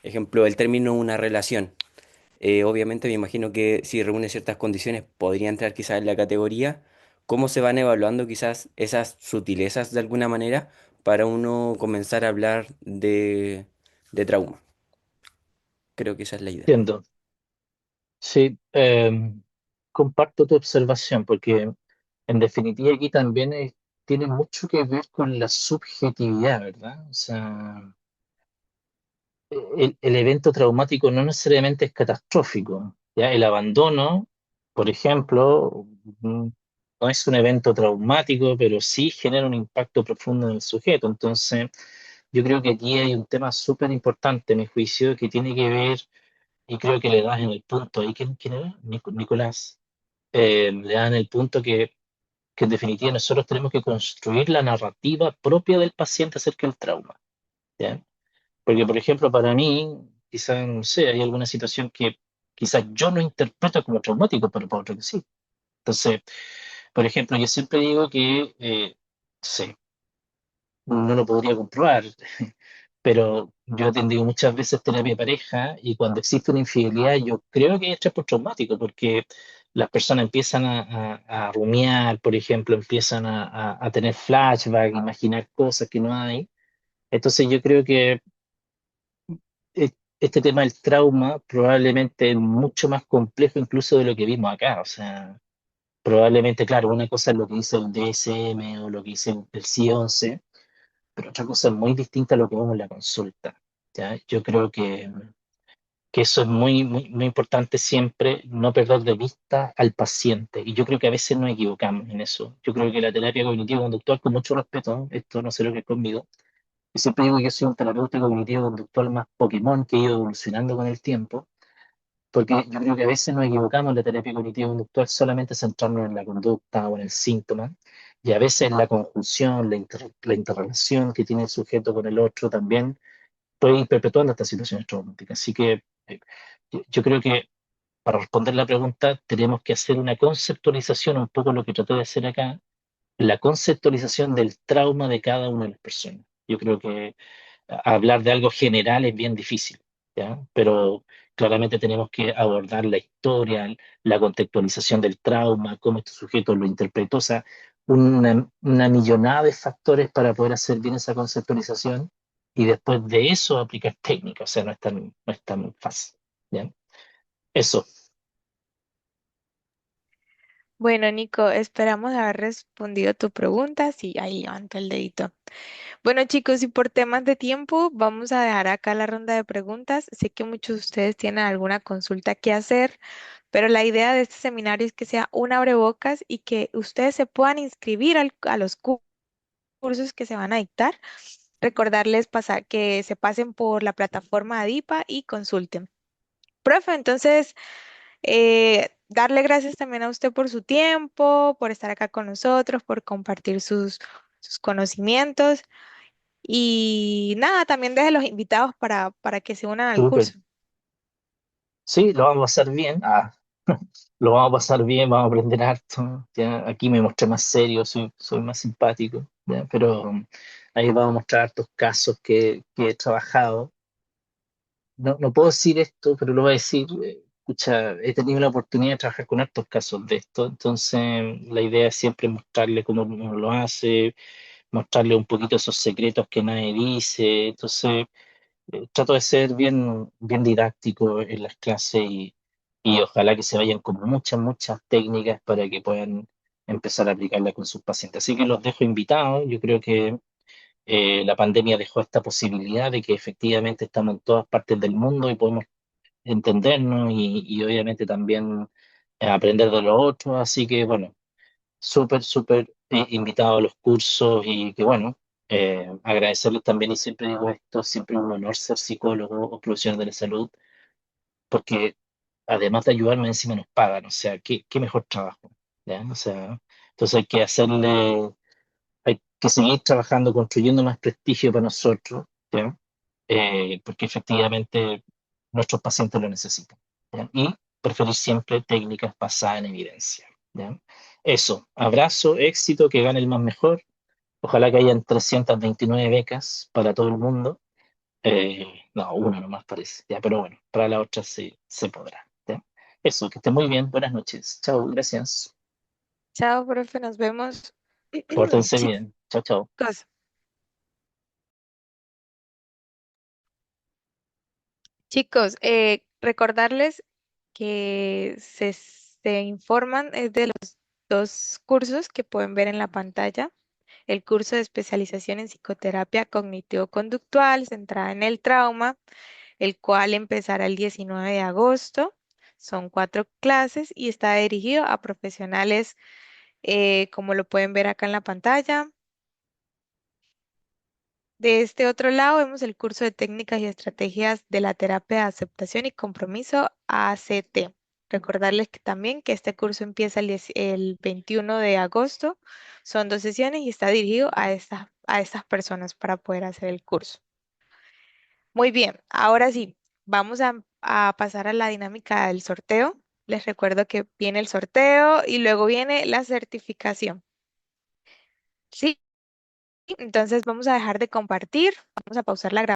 Ejemplo, el término una relación. Obviamente me imagino que si reúne ciertas condiciones podría entrar quizás en la categoría. ¿Cómo se van evaluando quizás esas sutilezas de alguna manera para uno comenzar a hablar de trauma? Creo que esa es la idea. Entiendo. Sí, comparto tu observación porque en definitiva aquí también tiene mucho que ver con la subjetividad, ¿verdad? O sea, el evento traumático no necesariamente es catastrófico, ¿ya? El abandono, por ejemplo, mm, no es un evento traumático, pero sí genera un impacto profundo en el sujeto. Entonces, yo creo que aquí hay un tema súper importante, a mi juicio, que tiene que ver, y creo que le das en el punto ahí, ¿quién era? Nicolás. Le dan el punto que en definitiva nosotros tenemos que construir la narrativa propia del paciente acerca del trauma, ¿ya? Porque, por ejemplo, para mí, quizás, no sé, hay alguna situación que quizás yo no interpreto como traumático, pero para otro que sí. Entonces, por ejemplo, yo siempre digo que, sí, no lo podría comprobar, pero yo he atendido muchas veces terapia de pareja y cuando existe una infidelidad, yo creo que es estrés postraumático, porque las personas empiezan a rumiar, por ejemplo, empiezan a tener flashbacks, imaginar cosas que no hay. Entonces, yo creo que este tema del trauma probablemente es mucho más complejo incluso de lo que vimos acá. O sea, probablemente, claro, una cosa es lo que dice el DSM o lo que dice el CI-11, pero otra cosa es muy distinta a lo que vemos en la consulta. ¿Ya? Yo creo que eso es muy importante siempre, no perder de vista al paciente. Y yo creo que a veces nos equivocamos en eso. Yo creo que la terapia cognitivo-conductual, con mucho respeto, esto no sé lo que es conmigo, yo siempre digo que yo soy un terapeuta cognitivo-conductual más Pokémon que he ido evolucionando con el tiempo, porque yo creo que a veces nos equivocamos en la terapia cognitivo-conductual solamente centrarnos en la conducta o en el síntoma, y a veces la conjunción, la interrelación que tiene el sujeto con el otro también puede ir perpetuando estas situaciones traumáticas. Así que yo creo que para responder la pregunta tenemos que hacer una conceptualización, un poco lo que traté de hacer acá, la conceptualización del trauma de cada una de las personas. Yo creo que hablar de algo general es bien difícil, ¿ya? Pero claramente tenemos que abordar la historia, la contextualización del trauma, cómo este sujeto lo interpretó, o sea, una millonada de factores para poder hacer bien esa conceptualización y después de eso aplicar técnica, o sea, no es tan fácil, ¿ya? Eso, Bueno, Nico, esperamos haber respondido tu pregunta. Sí, ahí levanto el dedito. Bueno, chicos, y por temas de tiempo, vamos a dejar acá la ronda de preguntas. Sé que muchos de ustedes tienen alguna consulta que hacer, pero la idea de este seminario es que sea un abrebocas y que ustedes se puedan inscribir a los cursos que se van a dictar. Recordarles pasar, que se pasen por la plataforma Adipa y consulten. Profe, entonces, darle gracias también a usted por su tiempo, por estar acá con nosotros, por compartir sus conocimientos. Y nada, también deje los invitados para que se unan al súper. curso. Sí, lo vamos a pasar bien. Lo vamos a pasar bien, vamos a aprender harto. ¿Ya? Aquí me mostré más serio, soy más simpático, ¿ya? Pero ahí vamos a mostrar hartos casos que he trabajado. No puedo decir esto, pero lo voy a decir. Escucha, he tenido la oportunidad de trabajar con hartos casos de esto, entonces la idea es siempre mostrarle cómo uno lo hace, mostrarle un poquito esos secretos que nadie dice. Entonces, trato de ser bien didáctico en las clases y ojalá que se vayan con muchas técnicas para que puedan empezar a aplicarla con sus pacientes. Así que los dejo invitados. Yo creo que La pandemia dejó esta posibilidad de que efectivamente estamos en todas partes del mundo y podemos entendernos y obviamente también aprender de los otros. Así que bueno, súper, súper invitado a los cursos y que bueno, agradecerles también y siempre digo esto, siempre es un honor ser psicólogo o profesional de la salud porque además de ayudarme encima nos pagan, o sea, qué mejor trabajo, ¿ya? O sea, entonces hay que seguir trabajando, construyendo más prestigio para nosotros, ¿ya? Porque efectivamente nuestros pacientes lo necesitan, ¿ya? Y preferir siempre técnicas basadas en evidencia, ¿ya? Eso, abrazo, éxito, que gane el más mejor. Ojalá que hayan 329 becas para todo el mundo. No, una nomás parece, ya, pero bueno, para la otra sí se podrá, ¿ya? Eso, que esté muy bien, buenas noches. Chao, gracias. Chao, profe, nos vemos. Pórtense Chicos, bien. Chao, chao. chicos, recordarles que se informan es de los dos cursos que pueden ver en la pantalla. El curso de especialización en psicoterapia cognitivo-conductual centrada en el trauma, el cual empezará el 19 de agosto. Son 4 clases y está dirigido a profesionales, como lo pueden ver acá en la pantalla. De este otro lado vemos el curso de técnicas y estrategias de la terapia de aceptación y compromiso ACT. Recordarles que también que este curso empieza el 21 de agosto. Son 2 sesiones y está dirigido a estas personas para poder hacer el curso. Muy bien, ahora sí, vamos a pasar a la dinámica del sorteo. Les recuerdo que viene el sorteo y luego viene la certificación. Sí, entonces vamos a dejar de compartir, vamos a pausar la grabación.